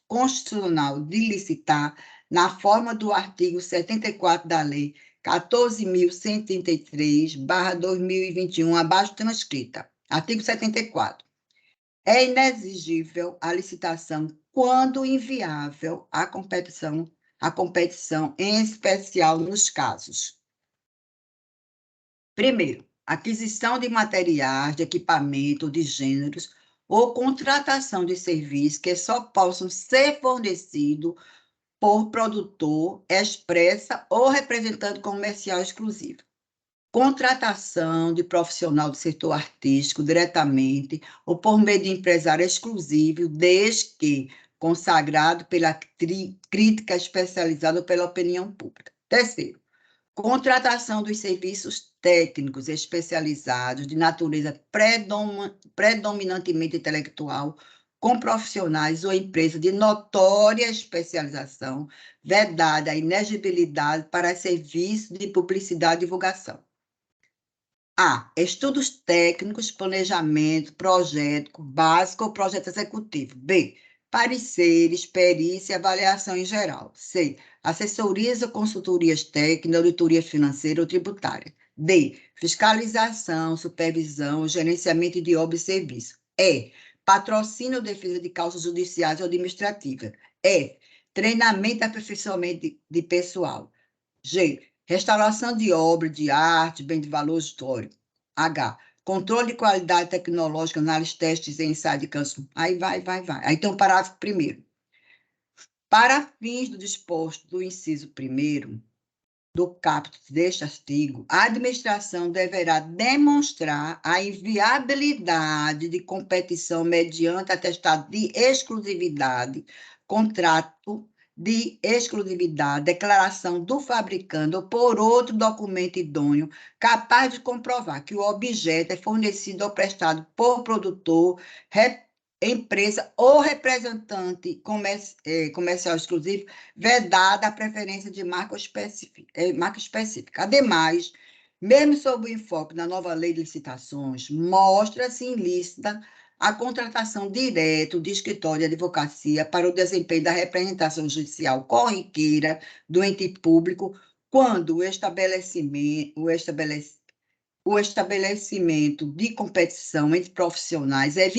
constitucional de licitar, na forma do artigo 74 da Lei 14.133/2021, abaixo transcrita. Artigo 74. É inexigível a licitação quando inviável a competição, em especial nos casos. Primeiro, aquisição de materiais, de equipamento, de gêneros ou contratação de serviços que só possam ser fornecidos por produtor, expressa ou representante comercial exclusivo. Contratação de profissional do setor artístico diretamente ou por meio de empresário exclusivo, desde que consagrado pela crítica especializada ou pela opinião pública. Terceiro, contratação dos serviços técnicos especializados de natureza predominantemente intelectual, com profissionais ou empresas de notória especialização, vedada a inexigibilidade para serviços de publicidade e divulgação. A. Estudos técnicos, planejamento, projeto básico ou projeto executivo. B. Pareceres, perícia e avaliação em geral. C. Assessorias ou consultorias técnicas, auditoria financeira ou tributária. D. Fiscalização, supervisão, gerenciamento de obras e serviços. E. Patrocínio ou defesa de causas judiciais ou administrativas. E. Treinamento e aperfeiçoamento de pessoal. G. Restauração de obra de arte, bem de valor histórico. H. Controle de qualidade tecnológica, análise, testes e ensaio de canso. Aí vai. Aí tem o parágrafo 1º. Para fins do disposto do inciso 1º do caput deste artigo, a administração deverá demonstrar a inviabilidade de competição mediante atestado de exclusividade, contrato de exclusividade, declaração do fabricante ou por outro documento idôneo capaz de comprovar que o objeto é fornecido ou prestado por produtor, empresa ou representante comercial exclusivo, vedada a preferência de marca específica. Ademais, mesmo sob o enfoque da nova lei de licitações, mostra-se ilícita a contratação direta de escritório de advocacia para o desempenho da representação judicial corriqueira do ente público, quando o estabelecimento de competição entre profissionais é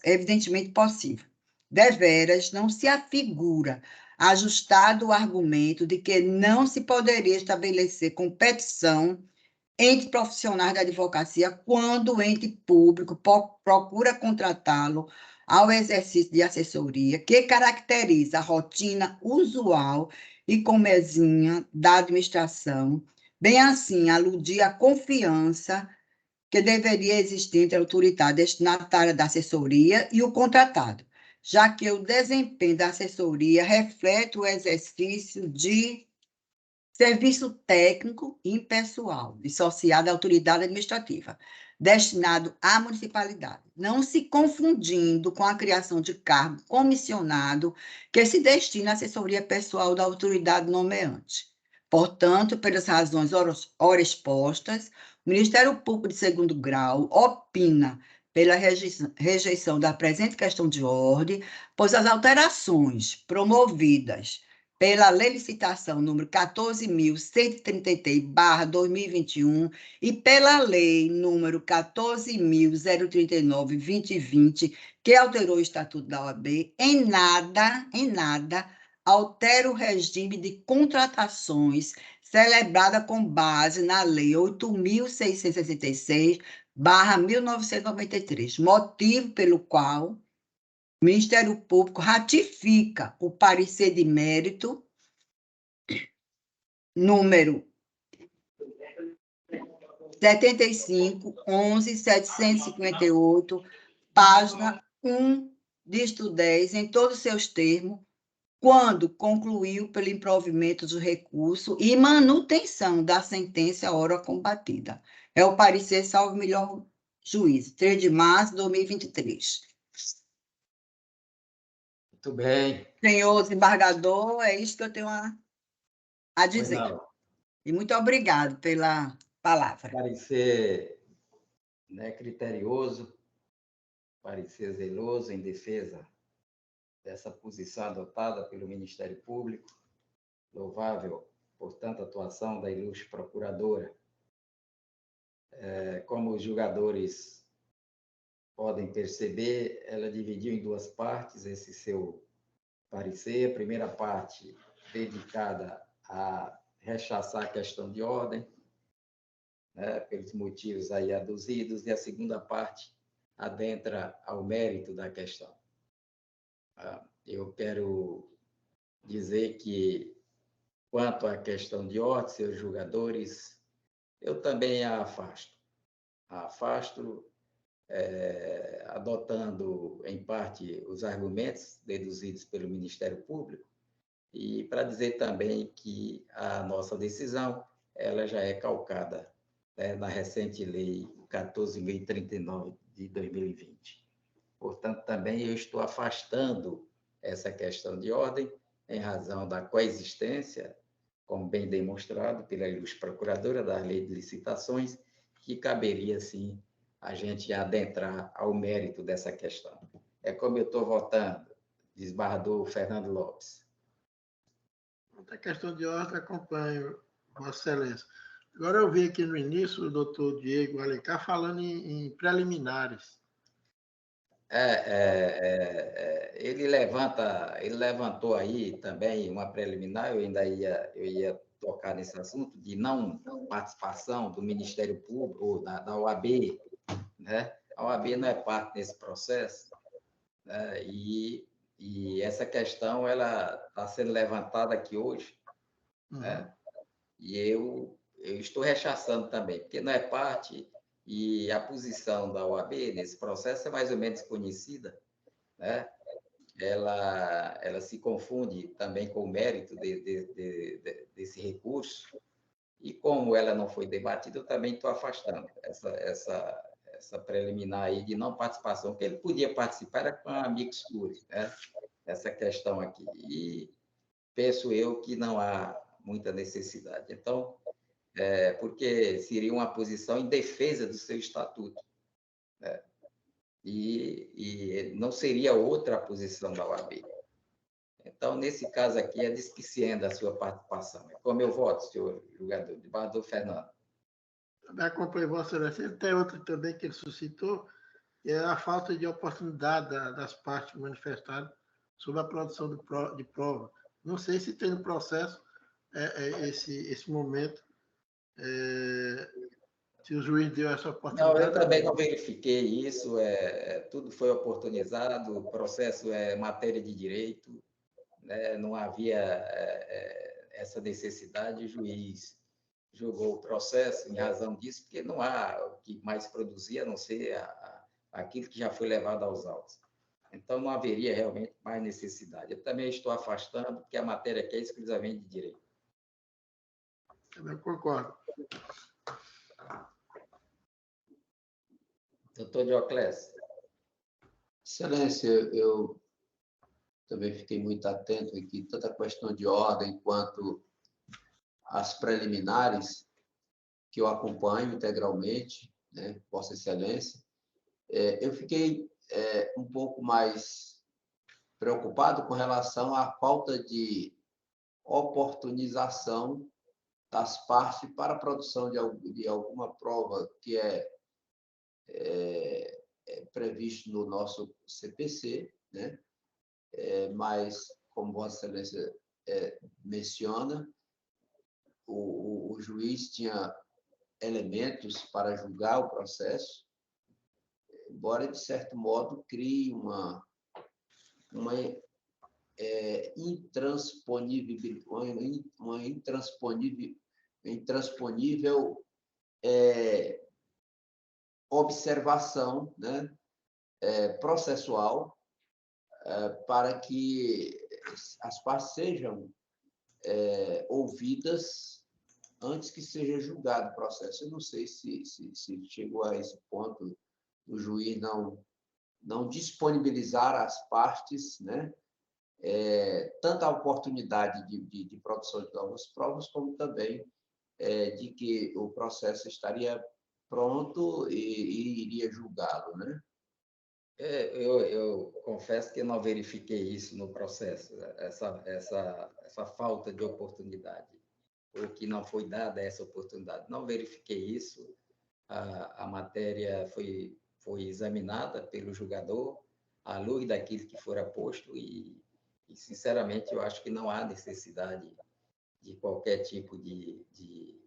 evidentemente possível. Deveras, não se afigura ajustado o argumento de que não se poderia estabelecer competição entre profissionais da advocacia quando o ente público procura contratá-lo ao exercício de assessoria que caracteriza a rotina usual e comezinha da administração, bem assim aludir à confiança que deveria existir entre a autoridade destinatária da assessoria e o contratado, já que o desempenho da assessoria reflete o exercício de serviço técnico e impessoal, dissociado da autoridade administrativa, destinado à municipalidade, não se confundindo com a criação de cargo comissionado que se destina à assessoria pessoal da autoridade nomeante. Portanto, pelas razões ora expostas, o Ministério Público de segundo grau opina pela rejeição da presente questão de ordem, pois as alterações promovidas pela Lei de Licitação número 14.133/2021 e pela Lei número 14.039/2020, que alterou o Estatuto da OAB, em nada altera o regime de contratações celebrada com base na Lei 8.666/1993, motivo pelo qual o Ministério Público ratifica o parecer de mérito número 75, 11, 758, página 1, dígito 10, em todos os seus termos, quando concluiu pelo improvimento do recurso e manutenção da sentença hora combatida. É o parecer salvo melhor juízo, 3 de março de 2023. Muito bem. Senhor desembargador, é isso que eu tenho a dizer. Não, E muito obrigado pela palavra. parecer, né, criterioso, parecer zeloso em defesa dessa posição adotada pelo Ministério Público. Louvável, portanto, a atuação da ilustre procuradora. Como os julgadores podem perceber, ela dividiu em duas partes esse seu parecer. A primeira parte dedicada a rechaçar a questão de ordem, né, pelos motivos aí aduzidos, e a segunda parte adentra ao mérito da questão. Eu quero dizer que, quanto à questão de ordem, seus julgadores, eu também a afasto. Adotando, em parte, os argumentos deduzidos pelo Ministério Público, e para dizer também que a nossa decisão ela já é calcada, né, na recente Lei 14.039 de 2020. Portanto, também eu estou afastando essa questão de ordem em razão da coexistência, como bem demonstrado pela ilustre procuradora da Lei de Licitações, que caberia, sim, a gente adentrar ao mérito dessa questão. É como eu estou votando, desembargador Fernando Lopes. A questão de ordem acompanho, Vossa Excelência. Agora eu vi aqui no início o doutor Diego Alencar falando em preliminares. Ele levantou aí também uma preliminar, eu ia tocar nesse assunto, de não participação do Ministério Público, da OAB, né? A OAB não é parte desse processo, né? E essa questão ela está sendo levantada aqui hoje, né? E eu estou rechaçando também, porque não é parte, e a posição da OAB nesse processo é mais ou menos conhecida, né? Ela se confunde também com o mérito desse recurso, e como ela não foi debatida, eu também estou afastando essa preliminar aí de não participação, porque ele podia participar era com a mixtura, né? Essa questão aqui. E penso eu que não há muita necessidade. Então, porque seria uma posição em defesa do seu estatuto, né? E não seria outra posição da OAB. Então, nesse caso aqui, é disquiciando a sua participação. Como eu voto, senhor julgador, desembargador Fernando? Também acompanho Vossa Excelência. Tem outra também que ele suscitou, que é a falta de oportunidade das partes manifestadas sobre a produção de prova. Não sei se tem no processo esse momento, se o juiz deu essa oportunidade. Não, eu também não verifiquei isso, tudo foi oportunizado, o processo é matéria de direito, né? Não havia essa necessidade, o juiz julgou o processo em razão disso, porque não há o que mais produzir, a não ser aquilo que já foi levado aos autos. Então, não haveria realmente mais necessidade. Eu também estou afastando, porque a matéria aqui é exclusivamente de direito. Eu concordo. Doutor Dioclésio. Excelência, eu também fiquei muito atento aqui, tanto a questão de ordem quanto as preliminares, que eu acompanho integralmente, né, Vossa Excelência. Eu fiquei um pouco mais preocupado com relação à falta de oportunização das partes para a produção de alguma prova que é previsto no nosso CPC, né? Mas, como Vossa Excelência menciona, o juiz tinha elementos para julgar o processo, embora, de certo modo, crie uma intransponível observação, né, processual, para que as partes sejam ouvidas antes que seja julgado o processo. Eu não sei se chegou a esse ponto do juiz não disponibilizar às partes, né, tanto a oportunidade de produção de novas provas, como também de que o processo estaria pronto e iria julgá-lo, né? Eu confesso que não verifiquei isso no processo, essa falta de oportunidade, ou que não foi dada essa oportunidade. Não verifiquei isso. A matéria foi examinada pelo julgador à luz daquilo que fora posto e, sinceramente, eu acho que não há necessidade de qualquer tipo de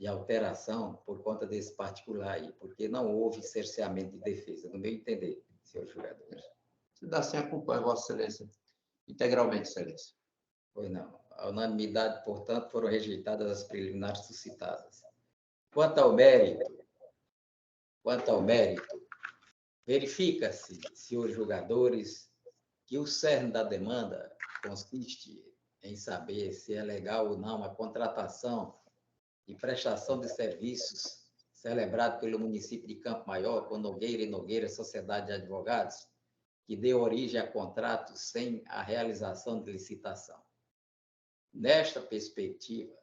alteração por conta desse particular aí, porque não houve cerceamento de defesa, no meu entender, senhores julgadores. Se dá sem acompanhar, Vossa Excelência, integralmente, Excelência. Pois não. A unanimidade, portanto, foram rejeitadas as preliminares suscitadas. Quanto ao mérito, verifica-se, senhores julgadores, que o cerne da demanda consiste em saber se é legal ou não a contratação e prestação de serviços celebrado pelo município de Campo Maior, com Nogueira e Nogueira Sociedade de Advogados, que deu origem a contratos sem a realização de licitação. Nesta perspectiva,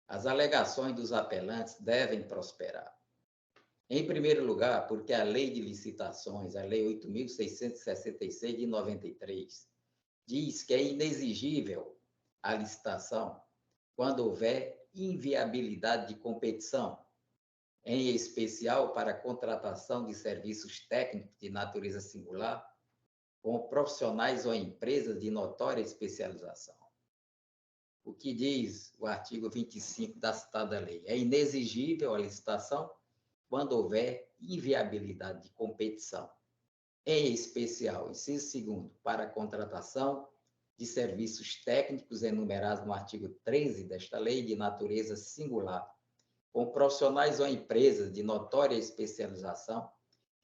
as alegações dos apelantes devem prosperar. Em primeiro lugar, porque a Lei de Licitações, a Lei 8.666 de 93, diz que é inexigível a licitação quando houver inviabilidade de competição, em especial para a contratação de serviços técnicos de natureza singular, com profissionais ou empresas de notória especialização. O que diz o artigo 25 da citada lei? É inexigível a licitação quando houver inviabilidade de competição, em especial, inciso 2º, para a contratação de serviços técnicos enumerados no artigo 13 desta lei, de natureza singular, com profissionais ou empresas de notória especialização,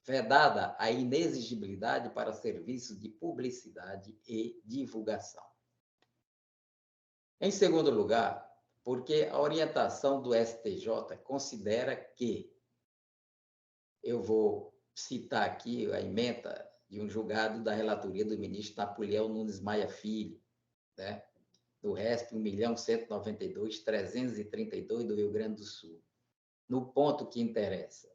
vedada a inexigibilidade para serviços de publicidade e divulgação. Em segundo lugar, porque a orientação do STJ considera que, eu vou citar aqui a ementa de um julgado da relatoria do ministro Napoleão Nunes Maia Filho, né? Do RESP 1.192.332 do Rio Grande do Sul. No ponto que interessa,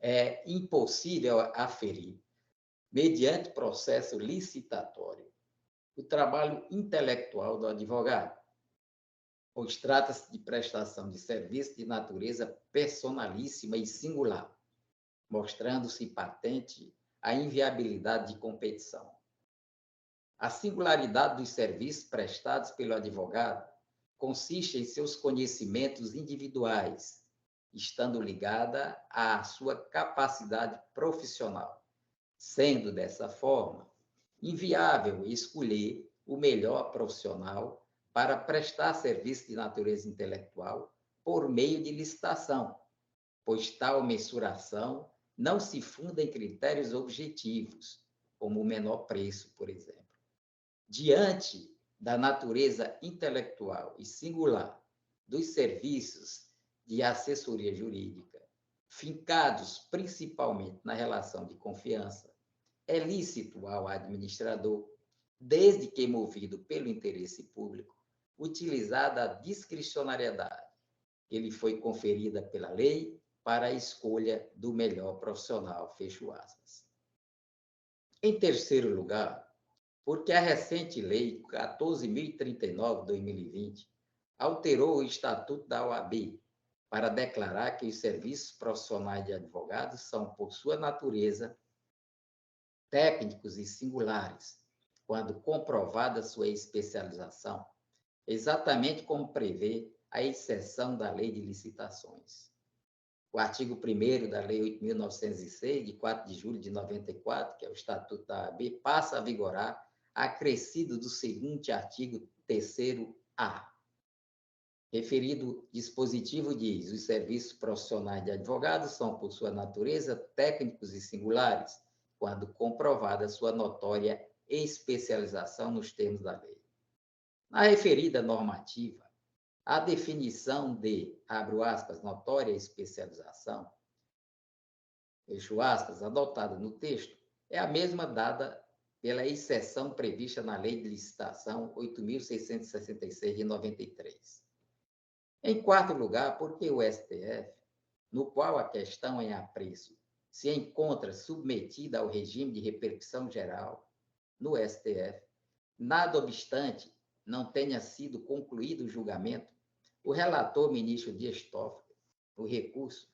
é impossível aferir, mediante processo licitatório, o trabalho intelectual do advogado, pois trata-se de prestação de serviço de natureza personalíssima e singular, mostrando-se patente a inviabilidade de competição. A singularidade dos serviços prestados pelo advogado consiste em seus conhecimentos individuais, estando ligada à sua capacidade profissional, sendo dessa forma inviável escolher o melhor profissional para prestar serviço de natureza intelectual por meio de licitação, pois tal mensuração não se funda em critérios objetivos, como o menor preço, por exemplo. Diante da natureza intelectual e singular dos serviços de assessoria jurídica, fincados principalmente na relação de confiança, é lícito ao administrador, desde que movido pelo interesse público, utilizar a discricionariedade que lhe foi conferida pela lei para a escolha do melhor profissional, fecho aspas. Em terceiro lugar, porque a recente lei 14.039 de 2020 alterou o Estatuto da OAB para declarar que os serviços profissionais de advogados são, por sua natureza, técnicos e singulares, quando comprovada sua especialização, exatamente como prevê a exceção da Lei de Licitações. O artigo 1º da Lei 8.906, de 4 de julho de 94, que é o Estatuto da OAB, passa a vigorar acrescido do seguinte artigo 3º-A. Referido dispositivo diz: os serviços profissionais de advogados são, por sua natureza, técnicos e singulares, quando comprovada sua notória especialização nos termos da lei. Na referida normativa, a definição de, abro aspas, notória especialização, fecho aspas, adotada no texto, é a mesma dada pela exceção prevista na Lei de Licitação 8.666 de 93. Em quarto lugar, porque o STF, no qual a questão em apreço se encontra submetida ao regime de repercussão geral no STF, nada obstante não tenha sido concluído o julgamento, o relator ministro Dias Toffoli, no recurso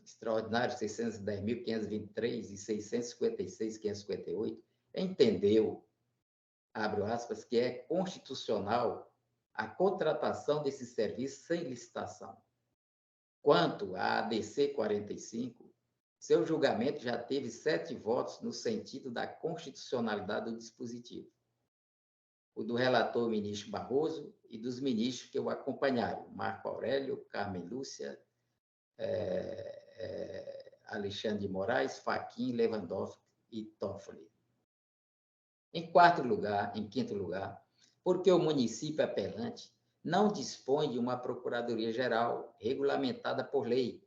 extraordinário 610.523 e 656.558, entendeu, abro aspas, que é constitucional a contratação desse serviço sem licitação. Quanto à ADC 45, seu julgamento já teve 7 votos no sentido da constitucionalidade do dispositivo. O do relator ministro Barroso e dos ministros que o acompanharam, Marco Aurélio, Carmen Lúcia, Alexandre de Moraes, Fachin, Lewandowski e Toffoli. Em quinto lugar, porque o município apelante não dispõe de uma procuradoria-geral regulamentada por lei,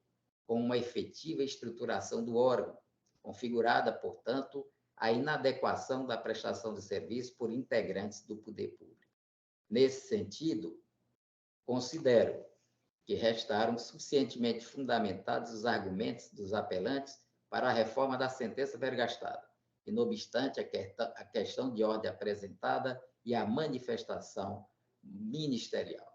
com uma efetiva estruturação do órgão, configurada, portanto, a inadequação da prestação de serviço por integrantes do poder público. Nesse sentido, considero que restaram suficientemente fundamentados os argumentos dos apelantes para a reforma da sentença vergastada, e, não obstante a questão de ordem apresentada e a manifestação ministerial.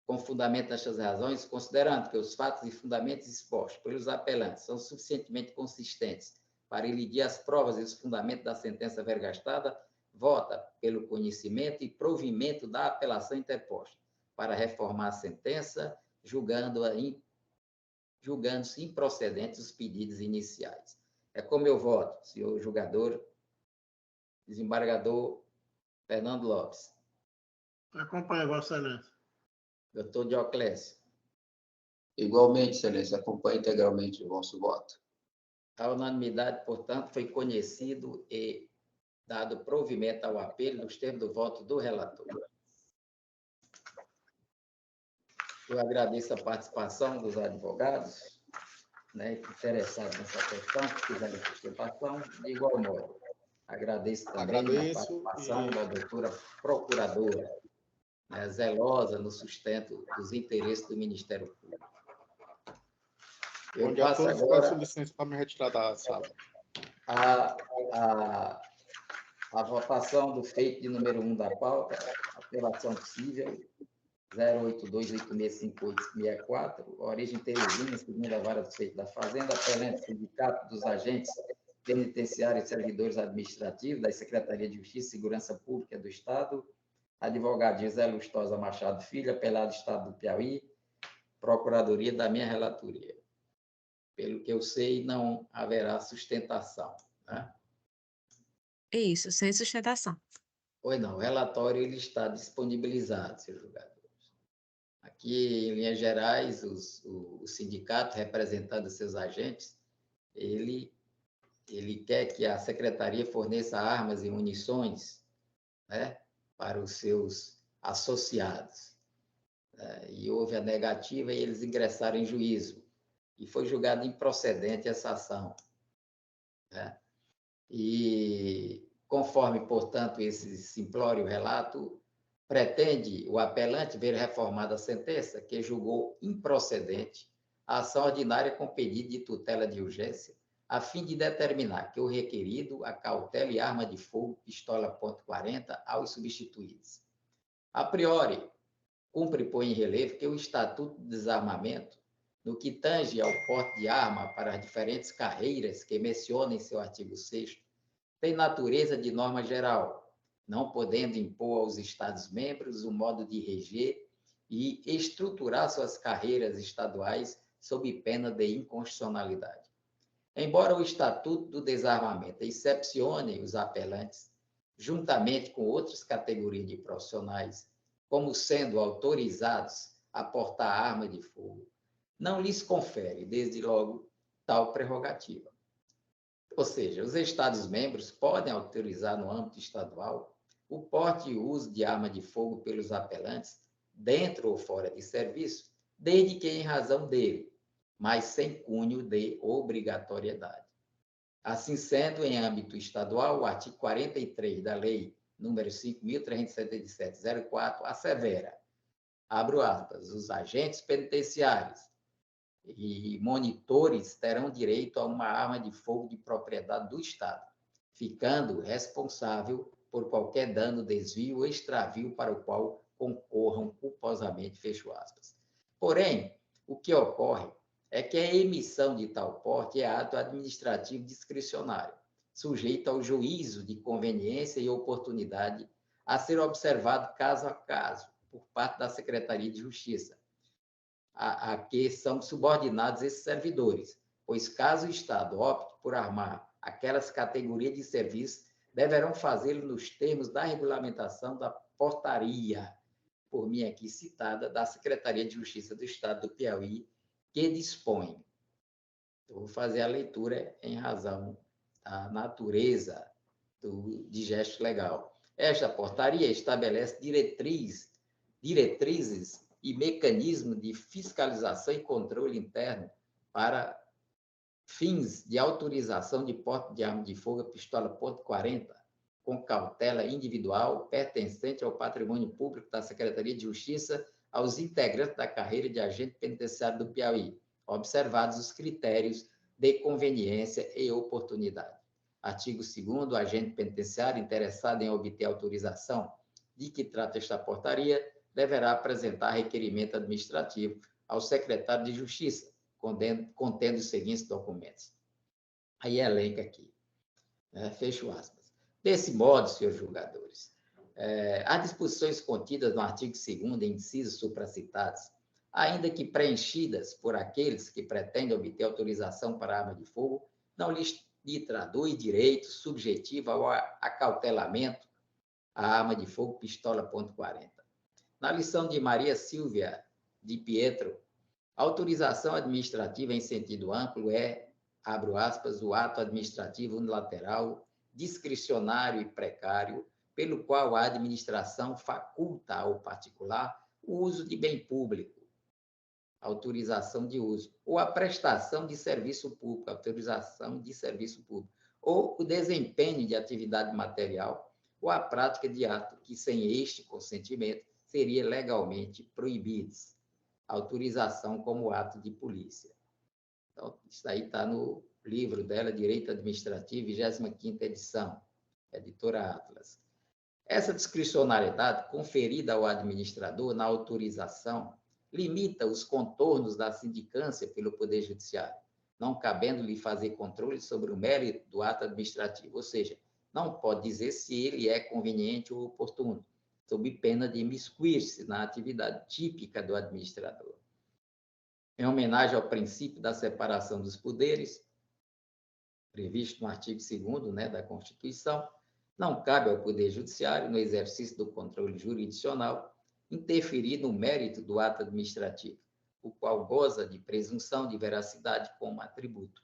Com fundamento nestas razões, considerando que os fatos e fundamentos expostos pelos apelantes são suficientemente consistentes para elidir as provas e os fundamentos da sentença vergastada, vota pelo conhecimento e provimento da apelação interposta para reformar a sentença, julgando-se improcedentes os pedidos iniciais. É como eu voto, senhor julgador, desembargador Fernando Lopes. Acompanha, Vossa Excelência. Doutor Dioclésio. Igualmente, Excelência, acompanha integralmente o vosso voto. A unanimidade, portanto, foi conhecido e dado provimento ao apelo nos termos do voto do relator. Eu agradeço a participação dos advogados, né, interessados nessa questão, que fizeram participação, de igual modo. Agradeço também a participação da doutora procuradora, né, zelosa no sustento dos interesses do Ministério Público. Eu passo agora... Peço licença para me retirar da sala. A votação do feito de número 1 da pauta, apelação possível, 082865864, origem Teresina, segunda vara do feito da Fazenda, apelante Sindicato dos Agentes Penitenciários e Servidores Administrativos da Secretaria de Justiça e Segurança Pública do Estado, advogado José Lustosa Machado Filho, apelado Estado do Piauí, Procuradoria da minha relatoria. Pelo que eu sei, não haverá sustentação, né? Isso, sem sustentação. Pois não, o relatório ele está disponibilizado, senhor julgador. Aqui, em linhas gerais, o sindicato, representando seus agentes, ele quer que a secretaria forneça armas e munições, né, para os seus associados. E houve a negativa e eles ingressaram em juízo. E foi julgado improcedente essa ação, né? E, conforme, portanto, esse simplório relato, pretende o apelante ver reformada a sentença que julgou improcedente a ação ordinária com pedido de tutela de urgência, a fim de determinar que o requerido acautele arma de fogo, pistola .40, aos substituídos. A priori, cumpre pôr em relevo que o Estatuto de Desarmamento, no que tange ao porte de arma para as diferentes carreiras que menciona em seu artigo 6º, tem natureza de norma geral, não podendo impor aos Estados-membros o modo de reger e estruturar suas carreiras estaduais sob pena de inconstitucionalidade. Embora o Estatuto do Desarmamento excepcione os apelantes, juntamente com outras categorias de profissionais, como sendo autorizados a portar arma de fogo, não lhes confere, desde logo, tal prerrogativa. Ou seja, os Estados-membros podem autorizar no âmbito estadual o porte e uso de arma de fogo pelos apelantes, dentro ou fora de serviço, desde que em razão dele, mas sem cunho de obrigatoriedade. Assim sendo, em âmbito estadual, o artigo 43 da Lei número 5.377/04 assevera, abro aspas, os agentes penitenciários e monitores terão direito a uma arma de fogo de propriedade do Estado, ficando responsável por qualquer dano, desvio ou extravio para o qual concorram culposamente, fecho aspas. Porém, o que ocorre é que a emissão de tal porte é ato administrativo discricionário, sujeito ao juízo de conveniência e oportunidade a ser observado caso a caso por parte da Secretaria de Justiça, a que são subordinados esses servidores, pois caso o Estado opte por armar aquelas categorias de serviço, deverão fazê-lo nos termos da regulamentação da portaria, por mim aqui citada, da Secretaria de Justiça do Estado do Piauí, que dispõe. Eu vou fazer a leitura em razão da natureza do digesto legal. Esta portaria estabelece diretrizes e mecanismos de fiscalização e controle interno para fins de autorização de porte de arma de fogo, pistola .40, com cautela individual pertencente ao patrimônio público da Secretaria de Justiça aos integrantes da carreira de agente penitenciário do Piauí, observados os critérios de conveniência e oportunidade. Artigo 2º, o agente penitenciário interessado em obter autorização de que trata esta portaria deverá apresentar requerimento administrativo ao secretário de Justiça, contendo os seguintes documentos. Aí elenca aqui, né? Fecho aspas. Desse modo, senhores julgadores, as disposições contidas no artigo 2º, incisos supracitados, ainda que preenchidas por aqueles que pretendem obter autorização para arma de fogo, não lhes traduz direito subjetivo ao acautelamento à arma de fogo pistola .40. Na lição de Maria Silvia de Pietro, a autorização administrativa em sentido amplo é, abro aspas, o ato administrativo unilateral, discricionário e precário, pelo qual a administração faculta ao particular o uso de bem público, autorização de uso, ou a prestação de serviço público, autorização de serviço público, ou o desempenho de atividade material, ou a prática de ato que, sem este consentimento, seria legalmente proibidos. Autorização como ato de polícia. Então, isso aí está no livro dela, Direito Administrativo, 25ª edição, editora Atlas. Essa discricionariedade conferida ao administrador na autorização limita os contornos da sindicância pelo Poder Judiciário, não cabendo-lhe fazer controle sobre o mérito do ato administrativo, ou seja, não pode dizer se ele é conveniente ou oportuno, sob pena de imiscuir-se na atividade típica do administrador. Em homenagem ao princípio da separação dos poderes, previsto no artigo 2º, né, da Constituição, não cabe ao Poder Judiciário, no exercício do controle jurisdicional, interferir no mérito do ato administrativo, o qual goza de presunção de veracidade como atributo.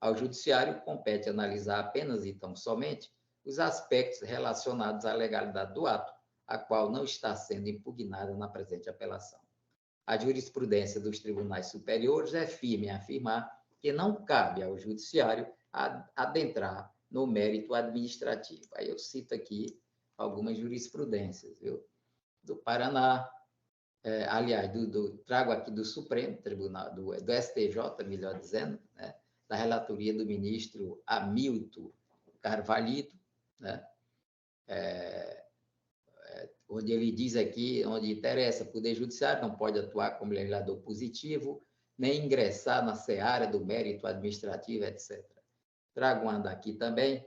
Ao Judiciário compete analisar apenas e tão somente os aspectos relacionados à legalidade do ato, a qual não está sendo impugnada na presente apelação. A jurisprudência dos tribunais superiores é firme em afirmar que não cabe ao Judiciário adentrar no mérito administrativo. Aí eu cito aqui algumas jurisprudências, viu? Do Paraná, aliás, trago aqui do Supremo Tribunal, do STJ, melhor dizendo, né? Da relatoria do ministro Hamilton Carvalhito, né? Onde ele diz aqui, onde interessa, o Poder Judiciário não pode atuar como legislador positivo, nem ingressar na seara do mérito administrativo, etc. Trago uma daqui também,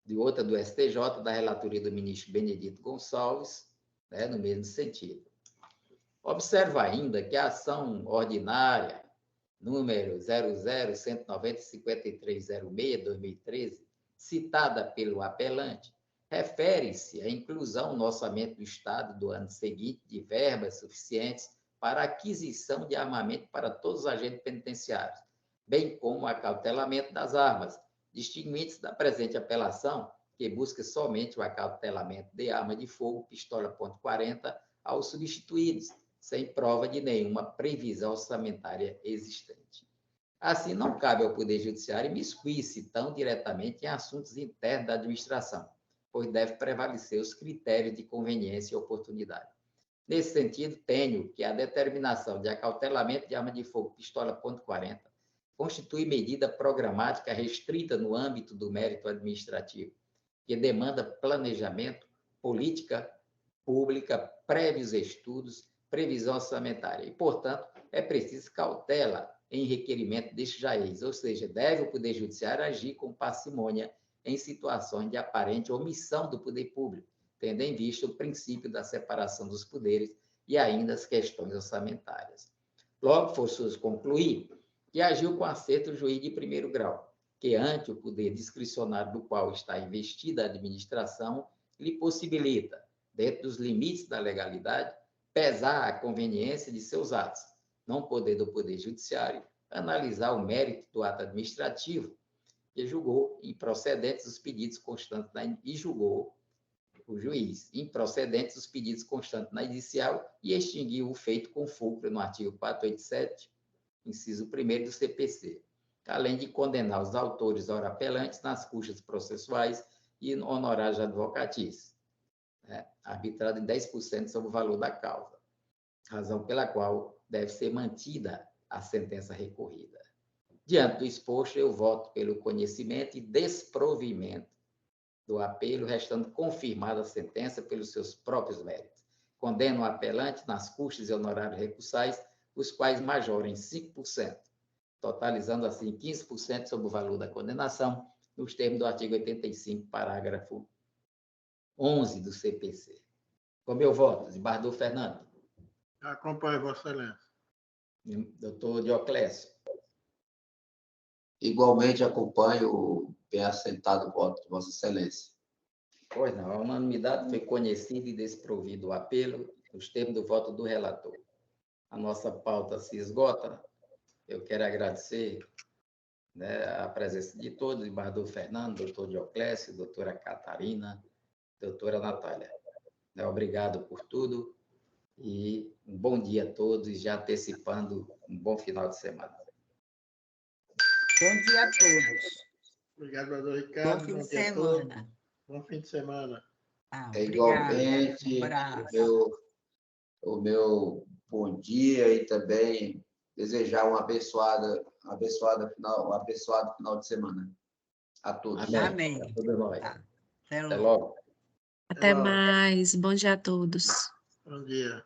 de outra do STJ, da relatoria do ministro Benedito Gonçalves, né, no mesmo sentido. Observa ainda que a ação ordinária, número 00-190-5306-2013, citada pelo apelante, refere-se à inclusão no orçamento do Estado do ano seguinte de verbas suficientes para a aquisição de armamento para todos os agentes penitenciários, bem como o acautelamento das armas, distinguindo-se da presente apelação, que busca somente o acautelamento de arma de fogo, pistola .40, aos substituídos, sem prova de nenhuma previsão orçamentária existente. Assim, não cabe ao Poder Judiciário imiscuir-se tão diretamente em assuntos internos da administração, pois deve prevalecer os critérios de conveniência e oportunidade. Nesse sentido, tenho que a determinação de acautelamento de arma de fogo, pistola .40, constitui medida programática restrita no âmbito do mérito administrativo, que demanda planejamento, política pública, prévios estudos, previsão orçamentária. E, portanto, é preciso cautela em requerimento deste jaez, ou seja, deve o Poder Judiciário agir com parcimônia em situações de aparente omissão do poder público, tendo em vista o princípio da separação dos poderes e ainda as questões orçamentárias. Logo, forçoso concluir que agiu com acerto o juiz de primeiro grau, que, ante o poder discricionário do qual está investida a administração, lhe possibilita, dentro dos limites da legalidade, pesar a conveniência de seus atos, não poder do Poder Judiciário analisar o mérito do ato administrativo, que julgou improcedentes os pedidos constantes e julgou o juiz improcedentes os pedidos constantes na inicial e extinguiu o feito com fulcro no artigo 487, inciso 1º do CPC, além de condenar os autores ora apelantes nas custas processuais e honorários advocatícios, arbitrado em 10% sobre o valor da causa, razão pela qual deve ser mantida a sentença recorrida. Diante do exposto, eu voto pelo conhecimento e desprovimento do apelo, restando confirmada a sentença pelos seus próprios méritos. Condeno o apelante nas custas e honorários recursais, os quais majorem 5%, totalizando assim 15% sobre o valor da condenação, nos termos do artigo 85, parágrafo 11 do CPC. Com meu voto, desembargador Fernando. Acompanho, Vossa Excelência. Doutor Dioclésio. Igualmente acompanho o bem assentado voto de Vossa Excelência. Pois não, a unanimidade foi conhecida e desprovido o apelo, nos termos do voto do relator. A nossa pauta se esgota. Eu quero agradecer a presença de todos, o embaixador Fernando, doutor Dioclésio, doutora Catarina, doutora Natália. Obrigado por tudo e um bom dia a todos, já antecipando um bom final de semana. Bom dia a todos. Obrigado, doutor Ricardo. Bom fim de dia a todos. semana. Bom fim de semana. Igualmente, o meu bom dia e também desejar um abençoado final de semana a todos. Amém. Tá. Até logo. Até mais. Bom dia a todos. Bom dia.